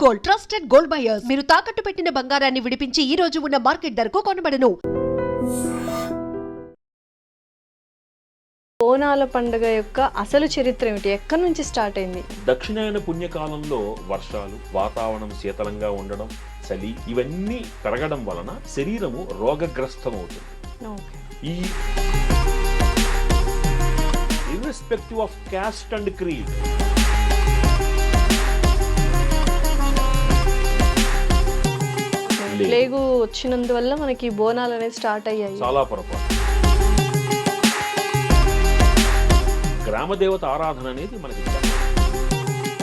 Gold, trusted gold buyers. మీరు తాకట్టు పెట్టిన బంగారాన్ని విడిపించి ఈ రోజు ఉన్న మార్కెట్ ధరకు కొనబడను. బోనాల పండుగ యొక్క అసలు చరిత్ర ఏమిటి? ఎక్కడి నుంచి స్టార్ట్ అయింది? దక్షిణాయన పుణ్యకాలంలో వర్షాలు, వాతావరణం శీతలంగా ఉండడం, చలి ఇవన్నీ పెరగడం వలన శరీరము రోగగ్రస్తమవుతుంది. ఈ irrespective of caste and creed, plague వచ్చినందువల్ల మనకి బోనాలు అనేది స్టార్ట్ అయ్యాయి. చాలా పొరపాటు. గ్రామదేవత ఆరాధన అనేది మనకి.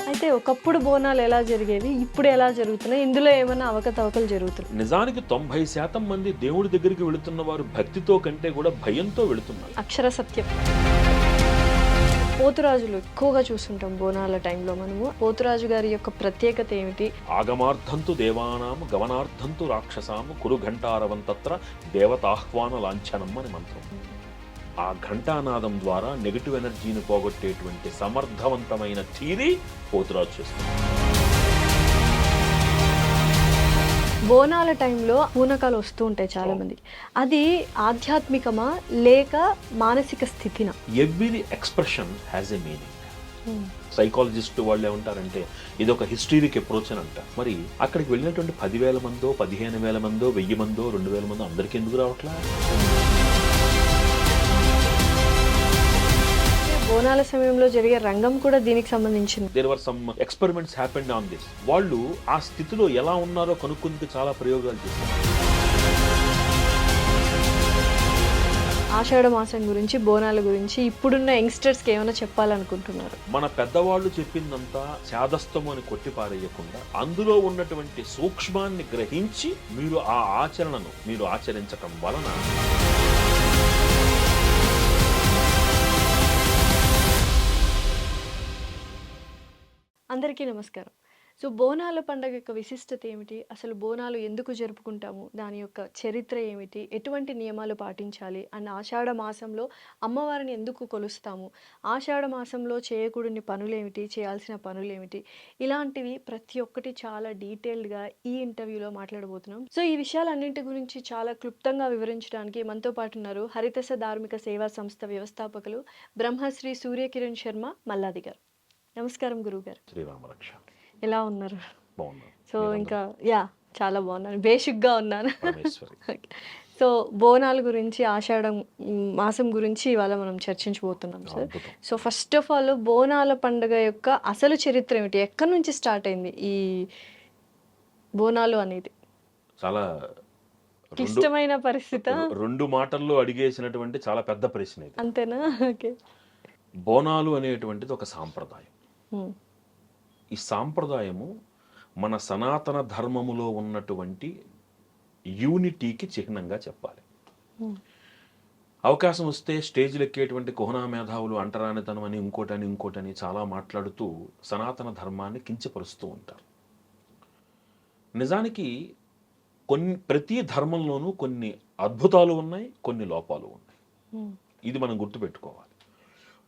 అయితే ఒకప్పుడు బోనాలు ఎలా జరిగేవి, ఇప్పుడు ఎలా జరుగుతున్నాయి, ఇందులో ఏమైనా అవకతవకలు జరుగుతున్నాయి? నిజానికి 90% మంది దేవుడి దగ్గరికి వెళుతున్న వారు భక్తితో కంటే కూడా భయంతో వెళుతున్నారు. అక్షర సత్యం. పోతురాజులు ఎక్కువగా చూస్తుంటాం బోనాల టైంలో మనము. పోతురాజు గారి యొక్క ప్రత్యేకత ఏమిటి? ఆగమార్థంతు దేవానాము గమనార్థంతు రాక్షసాము కురు ఘంటారవంతత్ర దేవతాహ్వాన లాంఛనం అని మంత్రం. ఆ ఘంటానాదం ద్వారా నెగిటివ్ ఎనర్జీని పోగొట్టేటువంటి సమర్థవంతమైన థీరీ పోతురాజు చేస్తుంది. బోనాల టైంలో పూనకాలు వస్తూ ఉంటాయి చాలా మందికి. అది ఆధ్యాత్మికమా లేక మానసిక స్థితినా? Every expression has a meaning. Psychologist వాళ్ళు ఏమంటారంటే ఇది ఒక హిస్టరీక్ అప్రోచ్ అని అంటారు. మరి అక్కడికి వెళ్ళినటువంటి 10,000 మందో 15,000 మందో 1000 మందో 2,000 మందో అందరికీ ఎందుకు రావట్లా? బోనాల సమయంలో జరిగే రంగం కూడా దీనికి సంబంధించింది. There were some experiments happened on this. వాళ్ళు ఆ స్థితిలో ఎలా ఉన్నారో కనుక్కుందుకు చాలా ప్రయోగాలు చేశారు. ఆషాఢ మాసం గురించి, బోనాల గురించి ఇప్పుడున్న యంగ్స్టర్స్కి ఏమైనా చెప్పాలనుకుంటున్నారు? మన పెద్దవాళ్ళు చెప్పిందంతా శాదస్తము అని కొట్టిపారేయకుండా అందులో ఉన్నటువంటి సూక్ష్మాన్ని గ్రహించి మీరు ఆ ఆచరణను మీరు ఆచరించటం వలన అందరికీ నమస్కారం. సో బోనాల పండుగ యొక్క విశిష్టత ఏమిటి? అసలు బోనాలు ఎందుకు జరుపుకుంటాము? దాని యొక్క చరిత్ర ఏమిటి? ఎటువంటి నియమాలు పాటించాలి? అండ్ ఆషాఢ మాసంలో అమ్మవారిని ఎందుకు కొలుస్తాము? ఆషాఢ మాసంలో చేయకూడని పనులేమిటి? చేయాల్సిన పనులేమిటి? ఇలాంటివి ప్రతి ఒక్కటి చాలా డీటెయిల్డ్గా ఈ ఇంటర్వ్యూలో మాట్లాడబోతున్నాం. సో ఈ విషయాలన్నింటి గురించి చాలా క్లుప్తంగా వివరించడానికి మనతో పాటు ఉన్నారు హరితస ధార్మిక సేవా సంస్థ వ్యవస్థాపకులు బ్రహ్మశ్రీ సూర్యకిరణ్ శర్మ మల్లాది గారు. నమస్కారం గురువుగారు. శ్రీరామరక్ష. ఎలా ఉన్నారు? బాగున్నాను. సో ఇంకా చాలా బాగున్నాను, బేసిక్గా ఉన్నాను. పరమేశ్వరి. సో బోనాల గురించి, ఆషాఢం మాసం గురించి ఇవాళ మనం చర్చించబోతున్నాం sir. So first of all బోనాల పండుగ యొక్క అసలు చరిత్ర ఏమిటి? ఎక్కడి నుంచి స్టార్ట్ అయింది ఈ బోనాలు అనేది? చాలా క్లిష్టమైన పరిస్థితి. 2 మాటల్లో అడిగేసినటువంటి చాలా పెద్ద ప్రశ్న ఇది. అంతేనా? ఓకే. బోనాలు అనేటువంటిది ఒక సాంప్రదాయం. ఈ సాంప్రదాయము మన సనాతన ధర్మములో ఉన్నటువంటి యూనిటీకి చిహ్నంగా చెప్పాలి. అవకాశం వస్తే స్టేజ్లు ఎక్కేటువంటి కుహనా మేధావులు అంటరానితనం అని ఇంకోటని చాలా మాట్లాడుతూ సనాతన ధర్మాన్ని కించపరుస్తూ ఉంటారు. నిజానికి ప్రతి ధర్మంలోనూ కొన్ని అద్భుతాలు ఉన్నాయి, కొన్ని లోపాలు ఉన్నాయి. ఇది మనం గుర్తుపెట్టుకోవాలి.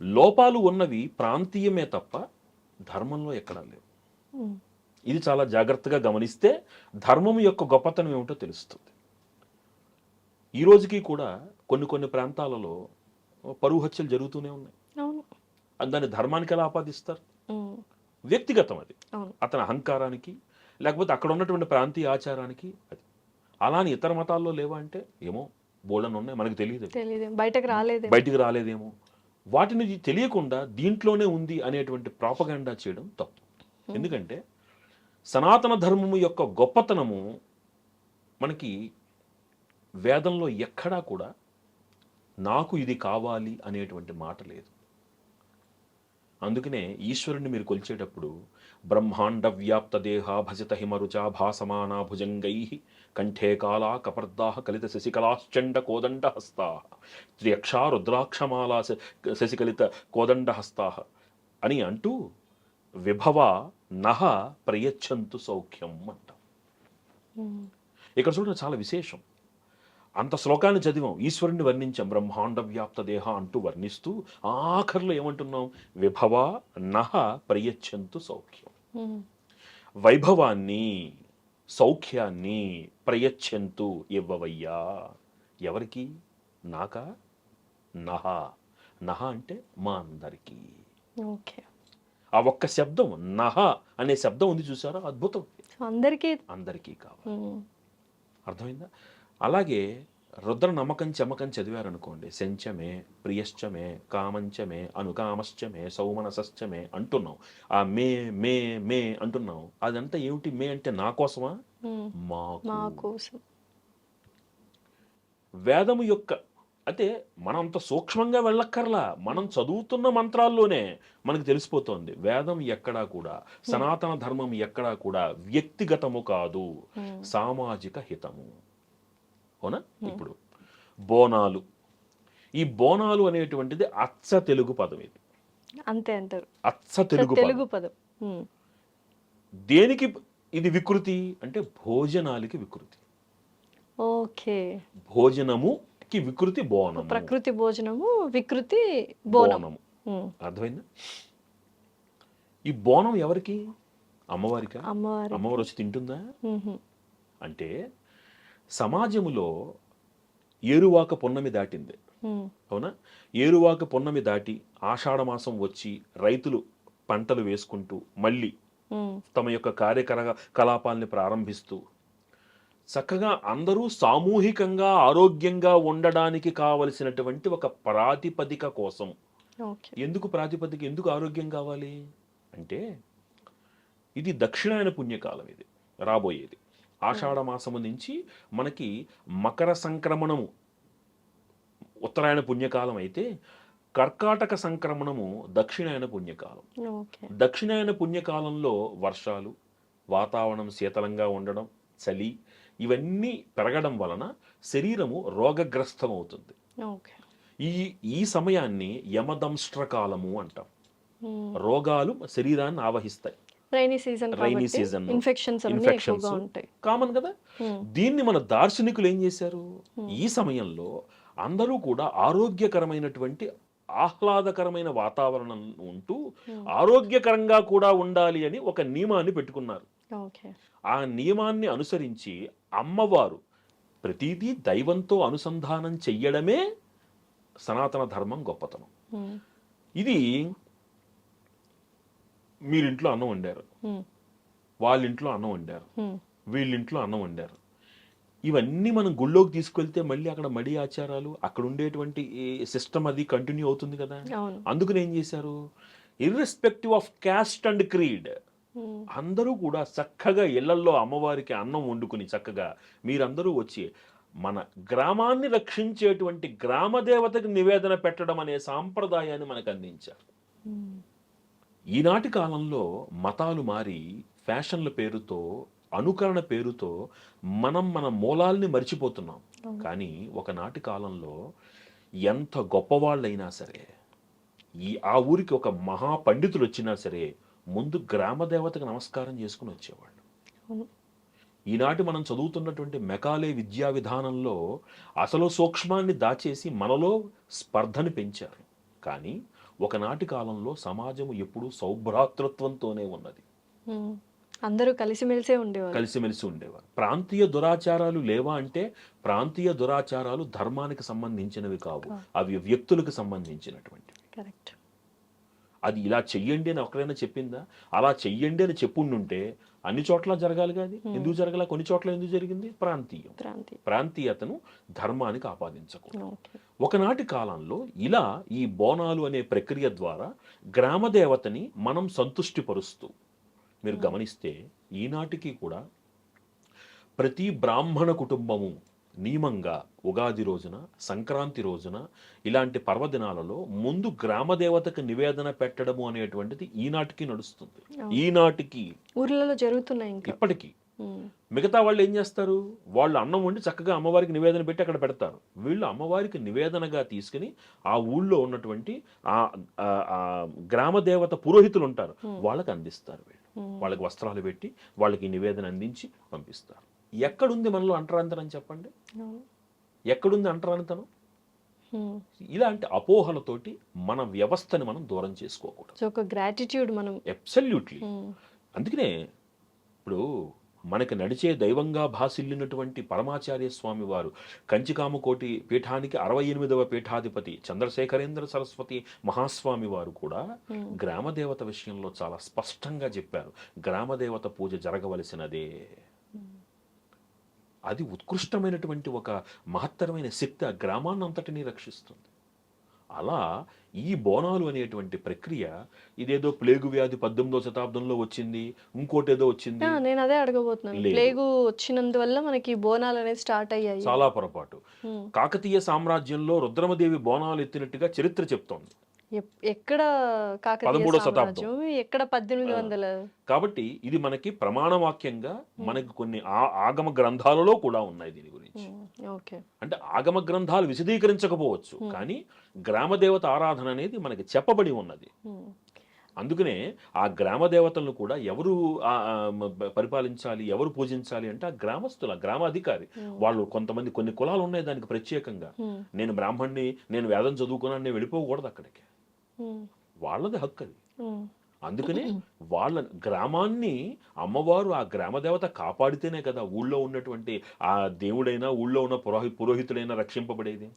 లోపాలు ఉన్నవి ప్రాంతీయమే తప్ప ధర్మంలో ఎక్కడా లేవు. ఇది చాలా జాగ్రత్తగా గమనిస్తే ధర్మం యొక్క గొప్పతనం ఏమిటో తెలుస్తుంది. ఈ రోజుకి కూడా కొన్ని ప్రాంతాలలో పరువు హత్యలు జరుగుతూనే ఉన్నాయి. దాన్ని ధర్మానికి ఎలా ఆపాదిస్తారు? వ్యక్తిగతం అది, అతని అహంకారానికి, లేకపోతే అక్కడ ఉన్నటువంటి ప్రాంతీయ ఆచారానికి. అది అలాని ఇతర మతాల్లో లేవా అంటే ఏమో బోల్డన్ ఉన్నాయి, మనకు తెలియదు, బయటికి రాలేదేమో. వాటిని తెలియకుండా దీంట్లోనే ఉంది అనేటువంటి ప్రాపగాండా చేయడం తప్పు. ఎందుకంటే సనాతన ధర్మము యొక్క గొప్పతనము మనకి వేదంలో ఎక్కడా కూడా నాకు ఇది కావాలి అనేటువంటి మాట లేదు. అందుకనే ఈశ్వరుణ్ణి మీరు కొలిచేటప్పుడు బ్రహ్మాండ వ్యాప్త దేహ భజిత హిమరుచా భాసమానా భుజంగై కంఠే కాళా కపర్దా కలిత శశికళాశ్చండ కోదండ హస్తా త్రియక్షా రుద్రాక్షమాలా శశికలిత కోదండ హస్తా అని అంటూ విభవ నహ ప్రయచ్చంతు సౌఖ్యం అంటాం. ఇక్కడ చూడండి, చాలా విశేషం. అంత శ్లోకాన్ని చదివాం, ఈశ్వరుణ్ణి వర్ణించాం, బ్రహ్మాండ వ్యాప్త దేహ అంటూ వర్ణిస్తూ ఆఖరిలో ఏమంటున్నాం? విభవ నహ ప్రయచ్చంతు సౌఖ్యం. వైభవాన్ని సౌఖ్యాన్ని ప్రయచ్చంతు ఇవ్వవయ్యా. ఎవరికి? నాకా? నహ. నహ అంటే మా అందరికీ. ఓకే. ఆ ఒక్క శబ్దం నహ అనే శబ్దం ఉంది చూసారా, అద్భుతం. అందరికీ. అందరికీ కావాలి. అర్థమైందా? అలాగే రుద్ర నమ్మకం చమకం చదివారనుకోండి, శంచమే ప్రియశ్చమే కామంచమే అనుకామశ్చమే సౌమనసశ్చమే అంటున్నాం. ఆ మే మే మే అంటున్నాం. అదంతా ఏమిటి? మే అంటే నా కోసమా? మా మాకు. కోసం. వేదము యొక్క అంటే మనం అంత సూక్ష్మంగా వెళ్ళక్కర్లా, మనం చదువుతున్న మంత్రాల్లోనే మనకు తెలిసిపోతుంది. వేదం ఎక్కడా కూడా, సనాతన ధర్మం ఎక్కడా కూడా వ్యక్తిగతము కాదు, సామాజిక హితము. అవునా? ఇప్పుడు బోనాలు, ఈ బోనాలు అనేటువంటిది అచ్చ తెలుగు పదం. ఇది అంతే అంటారు. అచ్చ తెలుగు తెలుగు పదం. పదం. దేనికి ఇది వికృతి అంటే భోజనాలకి వికృతి. ఓకే. భోజనముకి వికృతి బోనము. ప్రకృతి భోజనము, వికృతి బోనం. బోనము. అర్థమైందా? ఈ బోనం ఎవరికి? అమ్మవారికా? అమ్మవారి. అమ్మవారు వచ్చి తింటుందా? అంటే సమాజములో ఏరువాక పున్నమి దాటింది. అవునా? ఏరువాక పున్నమి దాటి ఆషాఢమాసం వచ్చి రైతులు పంటలు వేసుకుంటూ మళ్ళీ తమ యొక్క కార్యకలాపాలని ప్రారంభిస్తూ చక్కగా అందరూ సామూహికంగా ఆరోగ్యంగా ఉండడానికి కావలసినటువంటి ఒక ప్రాతిపదిక కోసం. ఎందుకు ప్రాతిపదిక? ఎందుకు ఆరోగ్యం కావాలి అంటే ఇది దక్షిణాయన పుణ్యకాలం. ఇది రాబోయేది ఆషాఢ మాసము నుంచి మనకి మకర సంక్రమణము ఉత్తరాయణ పుణ్యకాలం అయితే, కర్కాటక సంక్రమణము దక్షిణాయన పుణ్యకాలం. దక్షిణాయన పుణ్యకాలంలో వర్షాలు, వాతావరణం శీతలంగా ఉండడం, చలి ఇవన్నీ పెరగడం వలన శరీరము రోగగ్రస్తం అవుతుంది. ఈ సమయాన్ని యమదంష్ట్రకాలము అంటాం. రోగాలు శరీరాన్ని ఆవహిస్తాయి. రైనీ సీజన్ ఇన్ఫెక్షన్స్ కామన్ కదా. దీన్ని మన దార్శనికులు ఏం చేశారు? ఈ సమయంలో అందరూ కూడా ఆరోగ్యకరమైనటువంటి ఆహ్లాదకరమైన వాతావరణం ఉంటూ ఆరోగ్యకరంగా కూడా ఉండాలి అని ఒక నియమాన్ని పెట్టుకున్నారు. ఆ నియమాన్ని అనుసరించి అమ్మవారు ప్రతిదీ దైవంతో అనుసంధానం చెయ్యడమే సనాతన ధర్మం గొప్పతనం. ఇది మీరింట్లో అన్నం వండారు, వాళ్ళింట్లో అన్నం వండారు, వీళ్ళింట్లో అన్నం వండారు. ఇవన్నీ మనం గుళ్ళోకి తీసుకెళ్తే మళ్ళీ అక్కడ మడి ఆచారాలు, అక్కడ ఉండేటువంటి సిస్టమ్ అది కంటిన్యూ అవుతుంది కదా. అందుకని ఏం చేశారు? Irrespective of caste and creed అందరూ కూడా చక్కగా ఇళ్లల్లో అమ్మవారికి అన్నం వండుకుని చక్కగా మీరందరూ వచ్చి మన గ్రామాన్ని రక్షించేటువంటి గ్రామదేవతకి నివేదన పెట్టడం అనే సాంప్రదాయాన్ని మనకు అందించారు. ఈనాటి కాలంలో మతాలు మారి ఫ్యాషన్ల పేరుతో, అనుకరణ పేరుతో మన మూలాల్ని మర్చిపోతున్నాం. కానీ ఒకనాటి కాలంలో ఎంత గొప్పవాళ్ళైనా సరే, ఆ ఊరికి ఒక మహా పండితులు వచ్చినా సరే ముందు గ్రామదేవతకు నమస్కారం చేసుకుని వచ్చేవాళ్ళు. ఈనాటి మనం చదువుతున్నటువంటి మెకాలే విద్యా విధానంలో అసలు సూక్ష్మాన్ని దాచేసి మనలో స్పర్ధని పెంచారు. కానీ ఒకనాటి కాలంలో సమాజం ఎప్పుడూ సౌభ్రాతృత్వంతోనే ఉన్నది. అందరూ కలిసిమెలిసి ఉండేవారు. ప్రాంతీయ దురాచారాలు లేవా అంటే ప్రాంతీయ దురాచారాలు ధర్మానికి సంబంధించినవి కావు, అవి వ్యక్తులకు సంబంధించినటువంటివి. అది ఇలా చెయ్యండి అని ఒకరైనా చెప్పిందా? అలా చెయ్యండి అని చెప్పుండుంటే అన్ని చోట్ల జరగాలి కాదు. ఎందుకు జరగాల? కొన్ని చోట్ల ఎందుకు జరిగింది? ప్రాంతీయతను ధర్మానికి ఆపాదించకూడదు. ఒకనాటి కాలంలో ఇలా ఈ బోనాలు అనే ప్రక్రియ ద్వారా గ్రామదేవతని మనం సంతుష్టిపరుస్తూ, మీరు గమనిస్తే ఈనాటికి కూడా ప్రతి బ్రాహ్మణ కుటుంబము నియమంగా ఉగాది రోజున, సంక్రాంతి రోజున, ఇలాంటి పర్వదినాలలో ముందు గ్రామదేవతకు నివేదన పెట్టడము అనేటువంటిది ఈనాటికి నడుస్తుంది. ఈనాటికి ఊర్లలో జరుగుతున్నాయి. ఇప్పటికీ మిగతా వాళ్ళు ఏం చేస్తారు? వాళ్ళు అన్నం వండి చక్కగా అమ్మవారికి నివేదన పెట్టి అక్కడ పెడతారు. వీళ్ళు అమ్మవారికి నివేదనగా తీసుకుని ఆ ఊళ్ళో ఉన్నటువంటి ఆ గ్రామదేవత పురోహితులు ఉంటారు, వాళ్ళకి అందిస్తారు. వీళ్ళు వాళ్ళకి వస్త్రాలు పెట్టి వాళ్ళకి నివేదన అందించి పంపిస్తారు. ఎక్కడుంది మనలో అంటరానితనం చెప్పండి? ఎక్కడుంది అంటరానితనం? ఇలాంటి అపోహలతోటి మన వ్యవస్థని మనం దూరం చేసుకోకూడదు. గ్రాటిట్యూడ్ మనం అబ్సల్యూట్లీ. అందుకనే ఇప్పుడు మనకి నడిచే దైవంగా భాసిల్లినటువంటి పరమాచార్య స్వామి వారు కంచికామకోటి పీఠానికి 68వ పీఠాధిపతి చంద్రశేఖరేంద్ర సరస్వతి మహాస్వామి వారు కూడా గ్రామదేవత విషయంలో చాలా స్పష్టంగా చెప్పారు. గ్రామదేవత పూజ జరగవలసినదే. అది ఉత్కృష్టమైనటువంటి ఒక మహత్తరమైన శక్తి ఆ గ్రామాన్నంతటినీ రక్షిస్తుంది. అలా ఈ బోనాలు అనేటువంటి ప్రక్రియ ఇదేదో ప్లేగు వ్యాధి 18వ శతాబ్దంలో వచ్చింది, ఇంకోటేదో వచ్చింది, నేను అదే అడగబోతున్నాను. లేదు. ప్లేగు వచ్చినందువల్ల మనకి బోనాలు అనేది స్టార్ట్ అయ్యాయి. చాలా పొరపాటు. ఉమ్. కాకతీయ సామ్రాజ్యంలో రుద్రమదేవి బోనాలు ఎత్తినట్టుగా చరిత్ర చెప్తోంది. ఎక్కడ కాకతీయ 13వ శతాబ్దం. సామ్రాజ్యం, ఎక్కడ 1800. కాబట్టి ఇది మనకి ప్రమాణవాక్యంగా మనకి కొన్ని ఆగమ గ్రంథాలలో కూడా ఉన్నాయి దీని గురించి. ఓకే. అంటే ఆగమ గ్రంథాలు విశదీకరించకపోవచ్చు, కానీ గ్రామదేవత ఆరాధన అనేది మనకి చెప్పబడి ఉన్నది. అందుకనే ఆ గ్రామ దేవతలను కూడా ఎవరు పరిపాలించాలి, ఎవరు పూజించాలి అంటే ఆ గ్రామస్తుల గ్రామాధికారి. వాళ్ళు కొంతమంది కొన్ని కులాలు ఉన్నాయి దానికి ప్రత్యేకంగా. నేను బ్రాహ్మణ్ణి, నేను వేదం చదువుకున్నాను, నేను వెళ్ళిపోకూడదు అక్కడికి. వాళ్ళది హక్కు అది. అందుకనే వాళ్ళ గ్రామాన్ని అమ్మవారు ఆ గ్రామ దేవత కాపాడితేనే కదా ఊళ్ళో ఉన్నటువంటి ఆ దేవుడైనా ఊళ్ళో ఉన్న పురోహితుడైనా రక్షింపబడేది.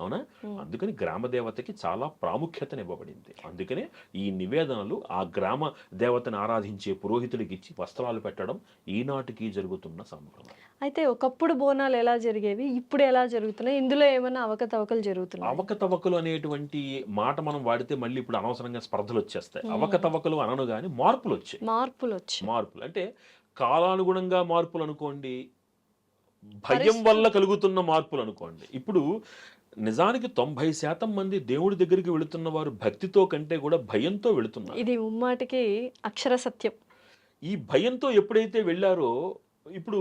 అవునా? అందుకని గ్రామ దేవతకి చాలా ప్రాముఖ్యతనివ్వబడింది. అందుకనే ఈ నివేదనలు ఆ గ్రామ దేవతను ఆరాధించే పురోహితుడికి ఇచ్చి వస్త్రాలు పెట్టడం ఈనాటికి జరుగుతున్న సంప్రదాయం. అయితే ఒకప్పుడు బోనాలు ఎలా జరిగేవి, ఇప్పుడు ఎలా జరుగుతున్నాయి? ఇందులో ఏమైనా అవకతవకలు జరుగుతున్నాయి? అవకతవకలు అనేటువంటి మాట మనం వాడితే మళ్ళీ ఇప్పుడు అనవసరంగా స్పర్ధలు వచ్చేస్తాయి. అవకతవకలు అనను గాని మార్పులు వచ్చాయి. మార్పులు అంటే కాలానుగుణంగా మార్పులు అనుకోండి, భయం వల్ల కలుగుతున్న మార్పులు అనుకోండి. ఇప్పుడు నిజానికి 90% మంది దేవుడి దగ్గరికి వెళుతున్న వారు భక్తితో కంటే కూడా భయంతో వెళుతున్నారు. ఇది ముమ్మాటికి అక్షర సత్యం. ఈ భయంతో ఎప్పుడైతే వెళ్ళారో, ఇప్పుడు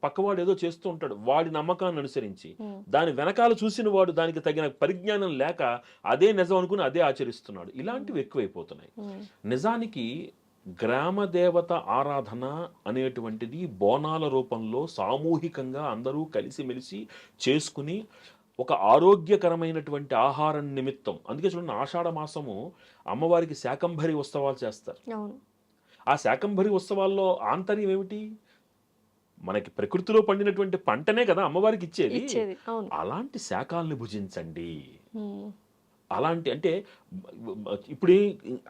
పక్కవాడు ఏదో చేస్తూ ఉంటాడు, వాడి నమ్మకాన్ని అనుసరించి దాని వెనకాల చూసిన వాడు దానికి తగిన పరిజ్ఞానం లేక అదే నిజం అనుకుని అదే ఆచరిస్తున్నాడు. ఇలాంటివి ఎక్కువైపోతున్నాయి. నిజానికి గ్రామ దేవత ఆరాధన అనేటువంటిది బోనాల రూపంలో సామూహికంగా అందరూ కలిసిమెలిసి చేసుకుని ఒక ఆరోగ్యకరమైనటువంటి ఆహారం నిమిత్తం. అందుకే చూడండి, ఆషాఢ మాసము అమ్మవారికి శాకంభరి ఉత్సవాలు చేస్తారు. ఆ శాకంభరి ఉత్సవాల్లో ఆంతర్యం ఏమిటి? మనకి ప్రకృతిలో పండినటువంటి పంటనే కదా అమ్మవారికి ఇచ్చేది. అలాంటి శాకాలను భుజించండి. అలాంటి అంటే ఇప్పుడు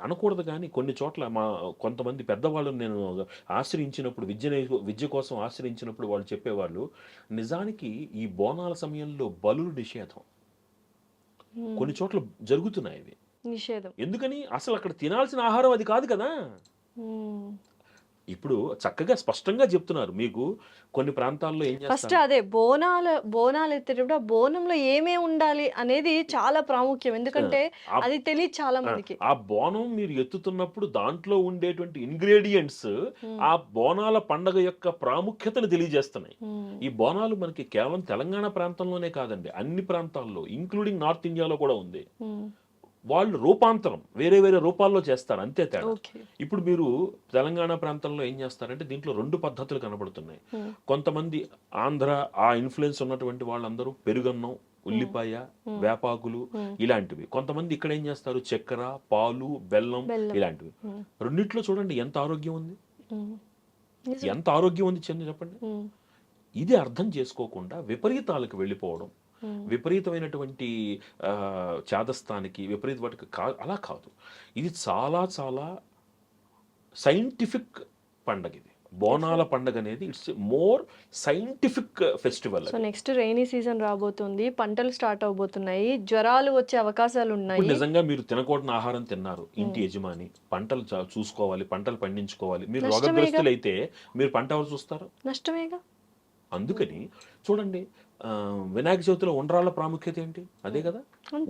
అనకూడదు, కానీ కొన్ని చోట్ల కొంతమంది పెద్దవాళ్ళు నేను ఆశ్రయించినప్పుడు, విద్య కోసం ఆశ్రయించినప్పుడు వాళ్ళు చెప్పేవాళ్ళు, నిజానికి ఈ బోనాల సమయంలో బలులు నిషేధం కొన్ని చోట్ల జరుగుతున్నాయి. నిషేధం ఎందుకని? అసలు అక్కడ తినాల్సిన ఆహారం అది కాదు కదా. ఇప్పుడు చక్కగా స్పష్టంగా చెప్తున్నారు మీకు. కొన్ని ప్రాంతాల్లో ఏం చేస్తారు, ఫస్ట్ అదే బోనాలు ఎత్తేటప్పుడు ఆ బోనంలో ఏమేమి ఉండాలి అనేది చాలా ప్రాముఖ్యం. ఎందుకంటే అది తెలియదు చాలా మందికి. ఆ బోనం మీరు ఎత్తుతున్నప్పుడు దాంట్లో ఉండేటువంటి ఇంగ్రీడియంట్స్ ఆ బోనాల పండగ యొక్క ప్రాముఖ్యతను తెలియజేస్తున్నాయి. ఈ బోనాలు మనకి కేవలం తెలంగాణ ప్రాంతంలోనే కాదండి, అన్ని ప్రాంతాల్లో ఇంక్లూడింగ్ నార్త్ ఇండియాలో కూడా ఉంది. వాళ్ళు రూపాంతరం వేరే వేరే రూపాల్లో చేస్తారు, అంతే తేడా. ఇప్పుడు మీరు తెలంగాణ ప్రాంతంలో ఏం చేస్తారంటే దీంట్లో 2 పద్ధతులు కనబడుతున్నాయి. కొంతమంది ఆంధ్ర ఆ ఇన్ఫ్లుయెన్స్ ఉన్నటువంటి వాళ్ళందరూ పెరుగన్నం, ఉల్లిపాయ, వేపాకులు ఇలాంటివి. కొంతమంది ఇక్కడ ఏం చేస్తారు, చక్కెర, పాలు, బెల్లం ఇలాంటివి. రెండిట్లో చూడండి ఎంత ఆరోగ్యం ఉంది, ఎంత ఆరోగ్యం ఉంది చెప్పండి. ఇది అర్థం చేసుకోకుండా విపరీతాలకు వెళ్ళిపోవడం, విపరీతమైనటువంటి చాదస్తానికి విపరీత అలా కాదు. ఇది చాలా చాలా సైంటిఫిక్ పండగ. ఇది బోనాల పండగ అనేది it's more scientific festival. So next rainy season రాబోతుంది, పంటలు స్టార్ట్ అవబోతున్నాయి, జ్వరాలు వచ్చే అవకాశాలు ఉన్నాయి. నిజంగా మీరు తినకూడని ఆహారం తిన్నారు, ఇంటి యజమాని పంటలు చూసుకోవాలి, పంటలు పండించుకోవాలి. మీరు రోగగ్రస్తులు అయితే మీరు పంట ఎవరు చూస్తారు? నష్టమేగా. అందుకని చూడండి, వినాయక చవితిలో ఉండ్రాళ్ళ ప్రాముఖ్యత ఏంటి? అదే కదా,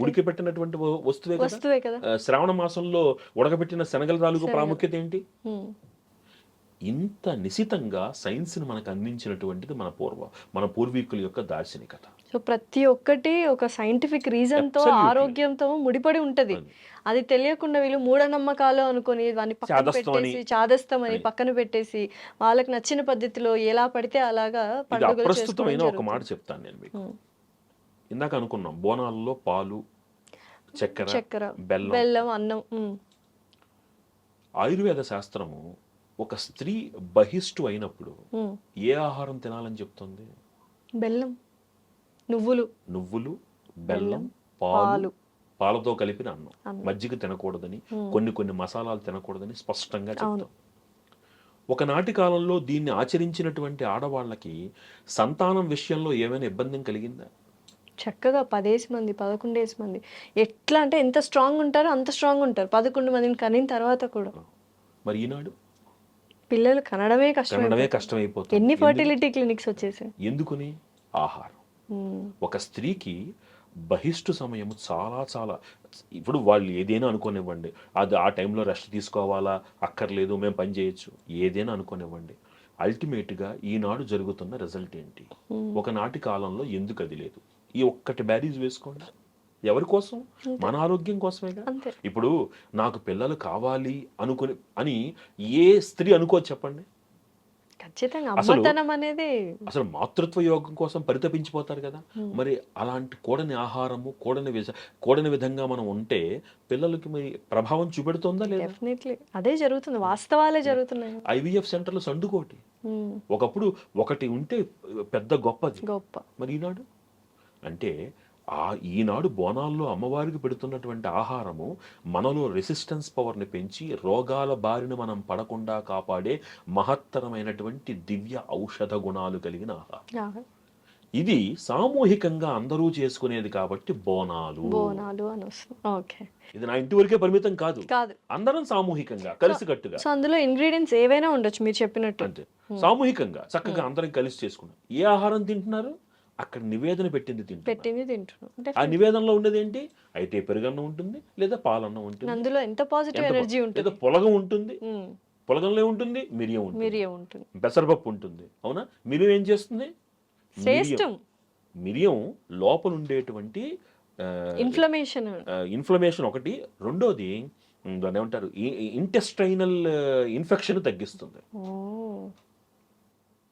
ఉడికిపెట్టినటువంటి వస్తువే కదా. శ్రావణ మాసంలో ఉడకబెట్టిన శనగల రాలుగు ప్రాముఖ్యత ఏంటి? ఇంత నిశితంగా సైన్స్ ని మనకు అందించినటువంటిది మన పూర్వీకుల యొక్క దార్శనికత. సో ప్రతి ఒక్కటి ఒక సైంటిఫిక్ రీజన్ తో, ఆరోగ్యంతో ముడిపడి ఉంటది. అది తెలియకుండా వీళ్ళు మూఢనమ్మకాలు అనుకుని దాన్ని పక్కన పెట్టేసి, చాదస్తం అని పక్కన పెట్టేసి వాళ్ళకి నచ్చిన పద్ధతిలో ఎలా పడితే అలాగా పండుగలు ప్రస్తుతమైన ఒక మాట చెప్తాను నేను మీకు. ఇందాక అనుకున్నాం బోనాలలో పాలు, చక్కెర, బెల్లం, అన్నం. ఆయుర్వేద శాస్త్రము ఒక స్త్రీ బహిష్టు అయినప్పుడు ఉమ్. ఏ ఆహారం తినాలని చెప్తుంది? బెల్లం, నువ్వులు, నువ్వులు, బెల్లం, బెల్లం, పాలు, పాలు. పాలతో కలిపిన అన్నం, అన్నం. మజ్జిగ తినకూడదని, ఉమ్. కొన్ని మసాలాలు తినకూడదని స్పష్టంగా అవును. చెప్తాం. ఒకనాటి కాలంలో దీన్ని ఆచరించినటువంటి ఆడవాళ్ళకి సంతానం విషయంలో ఏమైనా ఇబ్బంది కలిగిందా? చక్కగా 10 మంది 11 మంది, ఎట్లా అంటే ఎంత స్ట్రాంగ్ ఉంటారో అంత స్ట్రాంగ్ ఉంటారు. 11 మందిని కనిన తర్వాత కూడా మరి ఈనాడు పిల్లలు కనడమే కనడమే కష్టం. కష్టమైపోతుంది. ఎన్ని ఫర్టిలిటీ క్లినిక్స్ వచ్చేసాయి. ఎందుకుని? ఆహారం. ఉమ్. ఒక స్త్రీకి బహిష్టు సమయము చాలా చాలా, ఇప్పుడు వాళ్ళు ఏదైనా అనుకోనివ్వండి, అది ఆ టైంలో రెస్ట్ తీసుకోవాలా అక్కర్లేదు, మేము పని చేయొచ్చు, ఏదైనా అనుకోనివ్వండి, అల్టిమేట్గా ఈనాడు జరుగుతున్న రిజల్ట్ ఏంటి? ఒకనాటి కాలంలో ఎందుకు అది లేదు? ఈ ఒక్కటి బ్యారీజ్ వేసుకోండి. ఎవరి కోసం? మన ఆరోగ్యం కోసమేగా. అంతే. ఇప్పుడు నాకు పిల్లలు కావాలి అని ఏ స్త్రీ అనుకోవచ్చు చెప్పండి? ఖచ్చితంగా అసలు అమ్మతనం అనేది అసలు మాతృత్వ యోగం కోసం పరితపించిపోతారు కదా. మరి అలాంటి కూడని ఆహారము, కూడని విధంగా మనం ఉంటే పిల్లలకి మరి ప్రభావం చూపెడుతుందా లేదా? డెఫినెట్లీ అదే జరుగుతుంది. వాస్తవాలే జరుగుతున్నాయి. ఐవీఎఫ్ సెంటర్లు సండుకోటి. ఉమ్. ఒకప్పుడు ఒకటి ఉంటే పెద్ద గొప్పది. గొప్ప. మరి ఈనాడు అంటే ఈనాడు బోనాల్లో అమ్మవారికి పెడుతున్నటువంటి ఆహారము మనలో రెసిస్టెన్స్ పవర్ని పెంచి రోగాల బారిన మనం పడకుండా కాపాడే మహత్తరమైనటువంటి దివ్య ఔషధ గుణాలు కలిగిన ఆహారం. ఇది సామూహికంగా అందరూ చేసుకునేది కాబట్టి బోనాలు అని వస్తుంది. ఓకే. ఇది నా ఇంటి వరకే పరిమితం కాదు, కాదు, అందరం సామూహికంగా కలిసికట్టుగా. సో అందులో ఇంగ్రీడియంట్స్ ఏవైనా ఉండొచ్చు మీరు చెప్పినట్టు. అంతే, సామూహికంగా చక్కగా అందరం కలిసి చేసుకున్నాం. ఏ ఆహారం తింటున్నారు? అక్కడ నివేదన పెట్టింది తింటున్నాం. ఆ నివేదనలో ఉండేది ఏంటి? అయితే పెరుగన్నం ఉంటుంది, లేదా పాలన్నం ఉంటుంది, అందులో ఎంత పాజిటివ్ ఎనర్జీ ఉంటుంది. లేదా పొలగం ఉంటుంది. పొలగంలో ఉంటుంది, మిరియం ఉంటుంది, పెసరపప్పు ఉంటుంది. అవునా? మిరియం ఏం చేస్తుంది? మిరియం లోపల ఉండేటువంటి ఇన్ఫ్లమేషన్ ఒకటి, రెండోది దాన్ని ఏమంటారు, ఇంటెస్టైనల్ ఇన్ఫెక్షన్ తగ్గిస్తుంది.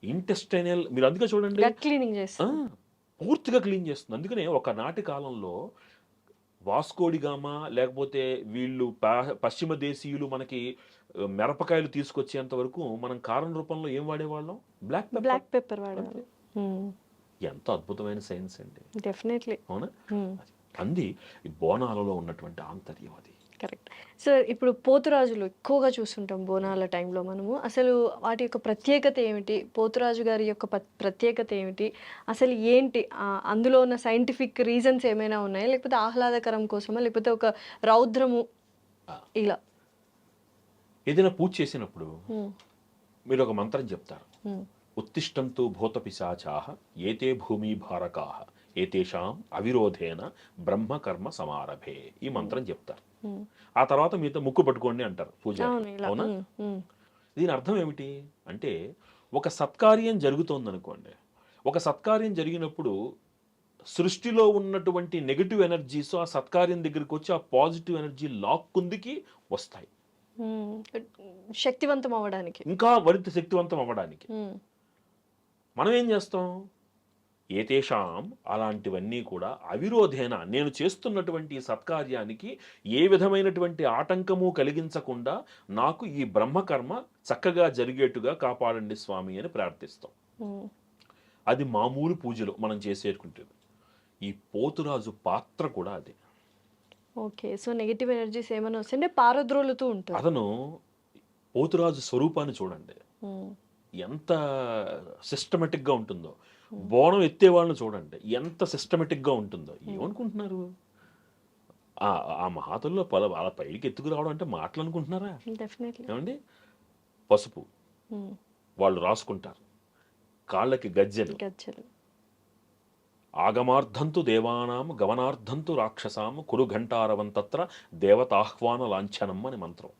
ఇంటెస్టైనల్, మీరు అందుకే చూడండి పూర్తిగా క్లీన్ చేస్తుంది. అందుకనే ఒకనాటి కాలంలో వాస్కోడిగామా లేకపోతే వీళ్ళు పశ్చిమ దేశీయులు మనకి మిరపకాయలు తీసుకొచ్చేంత వరకు మనం కారం రూపంలో ఏం వాడేవాళ్ళం? బ్లాక్ పెప్పర్ వాడేవాళ్ళం. ఎంత అద్భుతమైన సైన్స్ అండి. డెఫినెట్లీ. అవునా? అంది ఈ బోనాలలో ఉన్నటువంటి ఆంతర్యం అది. కరెక్ట్. సో ఇప్పుడు పోతురాజులు ఎక్కువగా చూస్తుంటాం బోనాల టైంలో మనము. అసలు వాటి యొక్క ప్రత్యేకత ఏమిటి? పోతురాజు గారి యొక్క ప్రత్యేకత ఏమిటి? అసలు ఏంటి అందులో ఉన్న సైంటిఫిక్ రీజన్స్ ఏమైనా ఉన్నాయా, లేకపోతే ఆహ్లాదకరం కోసమా, లేకపోతే ఒక రౌద్రము ఇలా? ఏదైనా పూజ చేసినప్పుడు మీరు ఒక మంత్రం చెప్తారు. ఉత్తిష్టంతు భూత పిశాచాః ఏతే భూమి భారకాః ఏతేషాం అవిరోధేన బ్రహ్మకర్మ సమారభే. ఈ మంత్రం చెప్తారు. ఆ తర్వాత మీతో ముక్కు పట్టుకోండి అంటారు పూజ. అవునా? దీని అర్థం ఏమిటి అంటే, ఒక సత్కార్యం జరుగుతోంది అనుకోండి, ఒక సత్కార్యం జరిగినప్పుడు సృష్టిలో ఉన్నటువంటి నెగటివ్ ఎనర్జీస్ ఆ సత్కార్యం దగ్గరికి వచ్చి ఆ పాజిటివ్ ఎనర్జీ లాక్కుందికి వస్తాయి, శక్తివంతం అవ్వడానికి, ఇంకా మరింత శక్తివంతం అవ్వడానికి. మనం ఏం చేస్తాం? ఏతేషాం, అలాంటివన్నీ కూడా అవిరోధేన, నేను చేస్తున్నటువంటి సత్కార్యానికి ఏ విధమైనటువంటి ఆటంకము కలిగించకుండా నాకు ఈ బ్రహ్మకర్మ చక్కగా జరిగేట్టుగా కాపాడండి స్వామి అని ప్రార్థిస్తాం. అది మామూలు పూజలు మనం చేసేసుకుంటుంది. ఈ పోతురాజు పాత్ర కూడా అదే. ఓకే. సో నెగటివ్ ఎనర్జీస్ ఏమైనా వస్తుంటే పారద్రోలుతూ ఉంటారు. అతను పోతురాజు స్వరూపాన్ని చూడండి ఎంత సిస్టమేటిక్గా ఉంటుందో. బోనం ఎత్తే వాళ్ళని చూడండి ఎంత సిస్టమేటిక్గా ఉంటుందో. ఏమనుకుంటున్నారు? ఆ మహాతుల్లో అలా పైకి ఎత్తుకురావడం అంటే మాటలు అనుకుంటున్నారా? ఏమండి? పసుపు వాళ్ళు రాసుకుంటారు, కాళ్ళకి గజ్జెలు, ఆగమార్థంతు దేవానాం గమనార్థంతు రాక్షసాం కురు ఘంటారవంతత్ర దేవతాహ్వాన లాంఛనం అని మంత్రం.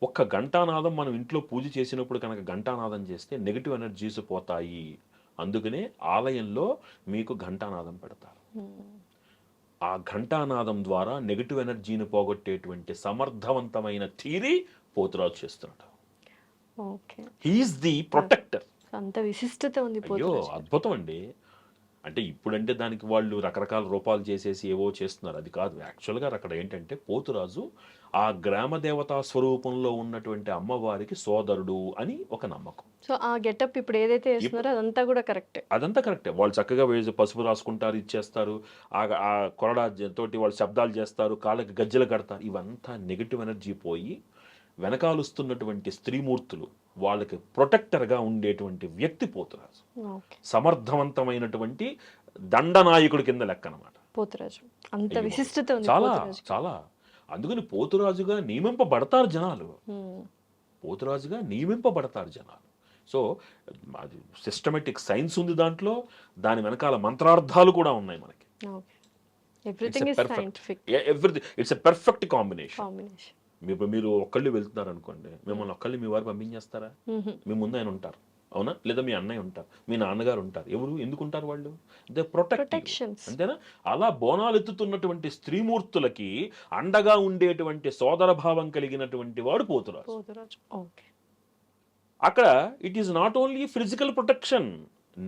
ఒక్క ఘంటానాదం మనం ఇంట్లో పూజ చేసినప్పుడు కనుక ఘంటానాదం చేస్తే నెగిటివ్ ఎనర్జీస్ పోతాయి. అందుకనే ఆలయంలో మీకు ఘంటానాదం పెడతారు. ఆ ఘంటానాదం ద్వారా నెగిటివ్ ఎనర్జీని పోగొట్టేటువంటి సమర్థవంతమైన థీరీ పోతురాజు చేస్తున్నాడు. He's the protector. అంత విశిష్టత ఉంది. అయ్యో అద్భుతం అండి. అంటే ఇప్పుడంటే దానికి వాళ్ళు రకరకాల రూపాలు చేసేసి ఏవో చేస్తున్నారు, అది కాదు. యాక్చువల్గా అక్కడ ఏంటంటే పోతురాజు ఆ గ్రామ దేవతా స్వరూపంలో ఉన్నటువంటి అమ్మవారికి సోదరుడు అని ఒక నమ్మకం. సో ఆ గెటప్ ఇప్పుడు ఏదైతే వేస్తున్నారో అదంతా కూడా కరెక్టే. అదంతా కరెక్టే. వాళ్ళు చక్కగా పసుపు రాసుకుంటారు, ఇచ్చేస్తారు. ఆ కొరడా తోటి వాళ్ళు శబ్దాలు చేస్తారు, కాళ్ళకి గజ్జెలు కడతారు. ఇవంతా నెగటివ్ ఎనర్జీ పోయి వెనకాలుస్తున్నటువంటి స్త్రీమూర్తులు, వాళ్ళకి ప్రొటెక్టర్గా ఉండేటువంటి వ్యక్తి పోతురాజు. ఓకే. సమర్థవంతమైనటువంటి దండనాయకుడి కింద లెక్క అనమాట. పోతురాజు అంత అయ్యో. విశిష్టత ఉంది చాలా పోతురాజు. చాలా అందుకని పోతురాజుగా నియమింపబడతారు జనాలు. పోతురాజుగా నియమింపబడతారు జనాలు. సో అది సిస్టమేటిక్ సైన్స్ ఉంది దాంట్లో, దాని వెనకాల మంత్రార్థాలు కూడా ఉన్నాయి మనకి. Okay. Everything is scientific everything it's a perfect combination. Combination. మీరు ఒక్కళ్ళు వెళ్తున్నారు అనుకోండి, మిమ్మల్ని ఒక్కళ్ళు మీ వారు పంపించేస్తారా? మీ ముందు ఆయన ఉంటారు, అవునా? లేదా మీ అన్నయ్య ఉంటారు, మీ నాన్నగారు ఉంటారు. ఎవరు ఎందుకు ఉంటారు? వాళ్ళు దే ప్రొటెక్ట్. ప్రొటెక్షన్స్. అంతేనా? అలా బోనాలు ఎత్తుతున్నటువంటి స్త్రీమూర్తులకి అండగా ఉండేటువంటి సోదర భావం కలిగినటువంటి వాడు పోతురాజు. పోతురాజు. ఓకే. అక్కడ it is not only physical protection,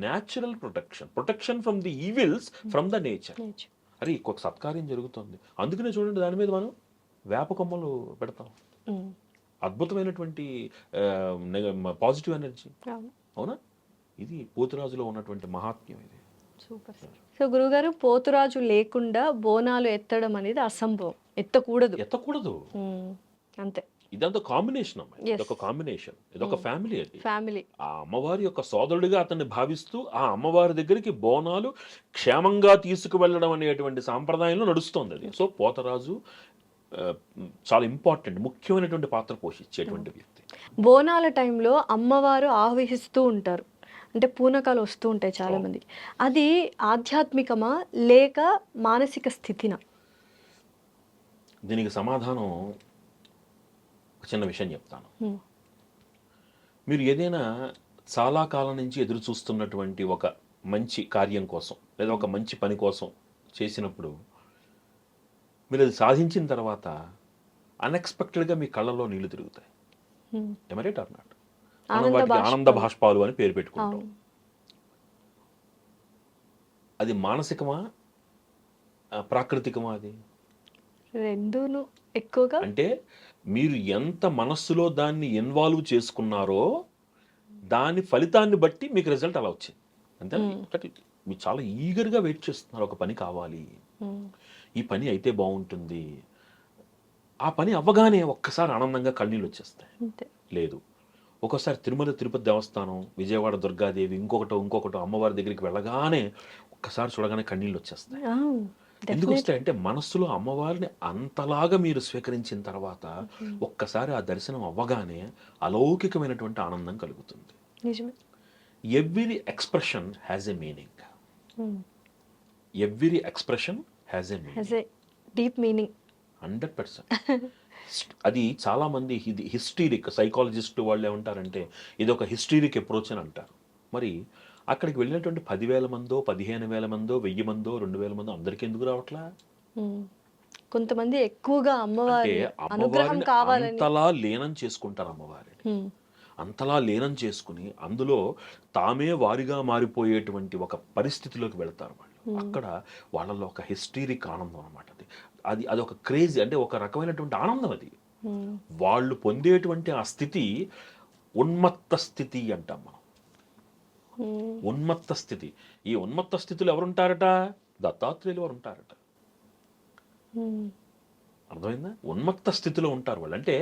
natural protection, protection from the evils from the nature. అరే ఇంకొక సత్కార్యం జరుగుతుంది, అందుకనే చూడండి దాని మీద మనం వేప కొమ్మలు పెడతాం. అద్భుతమైనటువంటి పాజిటివ్ ఎనర్జీ, అవునా? ఇది పోతురాజులో ఉన్నటువంటి మహాత్మ్యం. ఇది సూపర్. సో గురుగారు, పోతురాజు లేకుండా బోనాలు ఎత్తడం అనేది అసంభవం, ఎత్తకూడదు. అంతే. ఇదంతా కాంబినేషన్ అమ్మాయి, ఇదొక కాంబినేషన్, ఇదొక ఫ్యామిలీ. అది ఫ్యామిలీ. ఆ అమ్మవారి యొక్క సోదరుడిగా అతన్ని భావిస్తూ ఆ అమ్మవారి దగ్గరికి బోనాలు క్షేమంగా తీసుకువెళ్ళడం అనేటువంటి సాంప్రదాయంలో నడుస్తోంది అది. సో పోతరాజు చాలా ఇంపార్టెంట్, ముఖ్యమైనటువంటి పాత్ర పోషించేటువంటి వ్యక్తి. బోనాల టైంలో అమ్మవారు ఆవహిస్తూ ఉంటారు, అంటే పూనకాలు వస్తూ ఉంటాయి చాలా మందికి. అది ఆధ్యాత్మికమా లేక మానసిక స్థితినా? దీనికి సమాధానం ఒక చిన్న విషయం చెప్తాను. మీరు ఏదైనా చాలా కాలం నుంచి ఎదురు చూస్తున్నటువంటి ఒక మంచి కార్యం కోసం లేదా ఒక మంచి పని కోసం చేసినప్పుడు మీరు అది సాధించిన తర్వాత అన్ఎక్స్పెక్టెడ్గా మీ కళ్ళలో నీళ్లు తిరుగుతాయి. ఎమరేట్ అన్నాడు, మనం వాటికి ఆనంద భాష్పాలు అని పేరు పెట్టుకుంటాం. అది మానసికమా ప్రాకృతికమా? అది రెండూను ఎక్కువగా. అంటే మీరు ఎంత మనస్సులో దాన్ని ఇన్వాల్వ్ చేసుకున్నారో దాని ఫలితాన్ని బట్టి మీకు రిజల్ట్ అలా వచ్చింది. అంతే. మీరు చాలా ఈగర్గా వెయిట్ చేస్తున్నారు, ఒక పని కావాలి, ఈ పని అయితే బాగుంటుంది. ఆ పని అవ్వగానే ఒక్కసారి ఆనందంగా కన్నీళ్ళు వచ్చేస్తాయి. లేదు, ఒక్కోసారి తిరుమల తిరుపతి దేవస్థానం, విజయవాడ దుర్గాదేవి, ఇంకొకటో అమ్మవారి దగ్గరికి వెళ్ళగానే ఒక్కసారి చూడగానే కన్నీళ్ళు వచ్చేస్తాయి. ఎందుకు వస్తాయంటే మనస్సులో అమ్మవారిని అంతలాగా మీరు స్వీకరించిన తర్వాత ఒక్కసారి ఆ దర్శనం అవ్వగానే అలౌకికమైనటువంటి ఆనందం కలుగుతుంది. Every expression has a meaning. Every expression has a deep meaning. 100%. అది చాలా మంది హిస్టీరిక్ సైకాలజిస్ట్ వాళ్ళు ఏమంటారంటే ఇది ఒక హిస్టీరిక్ అప్రోచ్ అని అంటారు. మరి అక్కడికి వెళ్ళినటువంటి 10,000 మందో 15,000 మందో 1,000 మందో 2,000 మందో అందరికి ఎందుకు రావట్లా? కొంతమంది ఎక్కువగా అమ్మవారి అనుగ్రహం కావాలని అంతలా లీనం చేసుకుంటారు అమ్మవారిని. అంతలా లీనం చేసుకుని అందులో తామే వారిగా మారిపోయేటువంటి ఒక పరిస్థితిలోకి వెళ్తారు వాళ్ళు. అక్కడ వాళ్ళలో ఒక హిస్టీరిక్ ఆనందం అనమాట. అది ఒక క్రేజీ, అంటే ఒక రకమైనటువంటి ఆనందం. అది వాళ్ళు పొందేటువంటి ఆ స్థితి ఉన్మత్త స్థితి అంటాం మనం. ఉన్మత్త స్థితి. ఈ ఉన్మత్త స్థితిలో ఎవరుంటారట? దత్తాత్రేయులు వారు ఉంటారట. అర్థమైందా? ఉన్మత్త స్థితిలో ఉంటారు వాళ్ళు. అంటే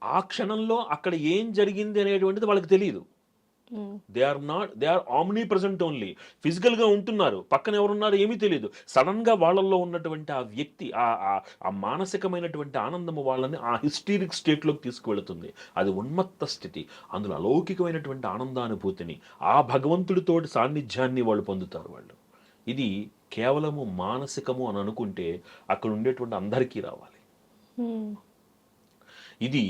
ఆ క్షణంలో అక్కడ ఏం జరిగింది అనేటువంటిది వాళ్ళకి తెలియదు. They are omnipresent only. Physical గా ఉంటున్నారు, పక్కన ఎవరున్నారు ఏమీ తెలియదు. సడన్ గా వాళ్ళల్లో ఉన్నటువంటి ఆ వ్యక్తి ఆ మానసికమైనటువంటి ఆనందము వాళ్ళని ఆ హిస్టీరిక్ స్టేట్ లోకి తీసుకువెళుతుంది. అది ఉన్మత్త స్థితి. అందులో అలౌకికమైనటువంటి ఆనందానుభూతిని, ఆ భగవంతుడితోటి సాన్నిధ్యాన్ని వాళ్ళు పొందుతారు వాళ్ళు. ఇది కేవలము మానసికము అని అనుకుంటే అక్కడ ఉండేటువంటి అందరికీ రావాలి. ఇది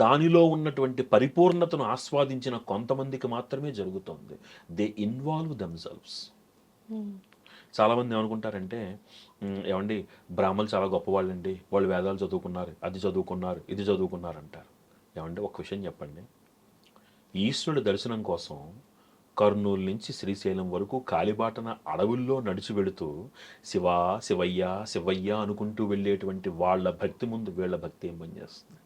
దానిలో ఉన్నటువంటి పరిపూర్ణతను ఆస్వాదించిన కొంతమందికి మాత్రమే జరుగుతుంది. They involve themselves. చాలామంది ఏమనుకుంటారంటే, ఏమండి బ్రాహ్మణులు చాలా గొప్పవాళ్ళండి, వాళ్ళు వేదాలు చదువుకున్నారు, అది చదువుకున్నారు, ఇది చదువుకున్నారు అంటారు. ఏమండి ఒక విషయం చెప్పండి, ఈశ్వరుడి దర్శనం కోసం కర్నూలు నుంచి శ్రీశైలం వరకు కాలిబాటన అడవుల్లో నడిచి వెళుతూ శివా శివయ్య శివయ్య అనుకుంటూ వెళ్ళేటువంటి వాళ్ళ భక్తి ముందు వీళ్ళ భక్తి ఏం పనిచేస్తుంది?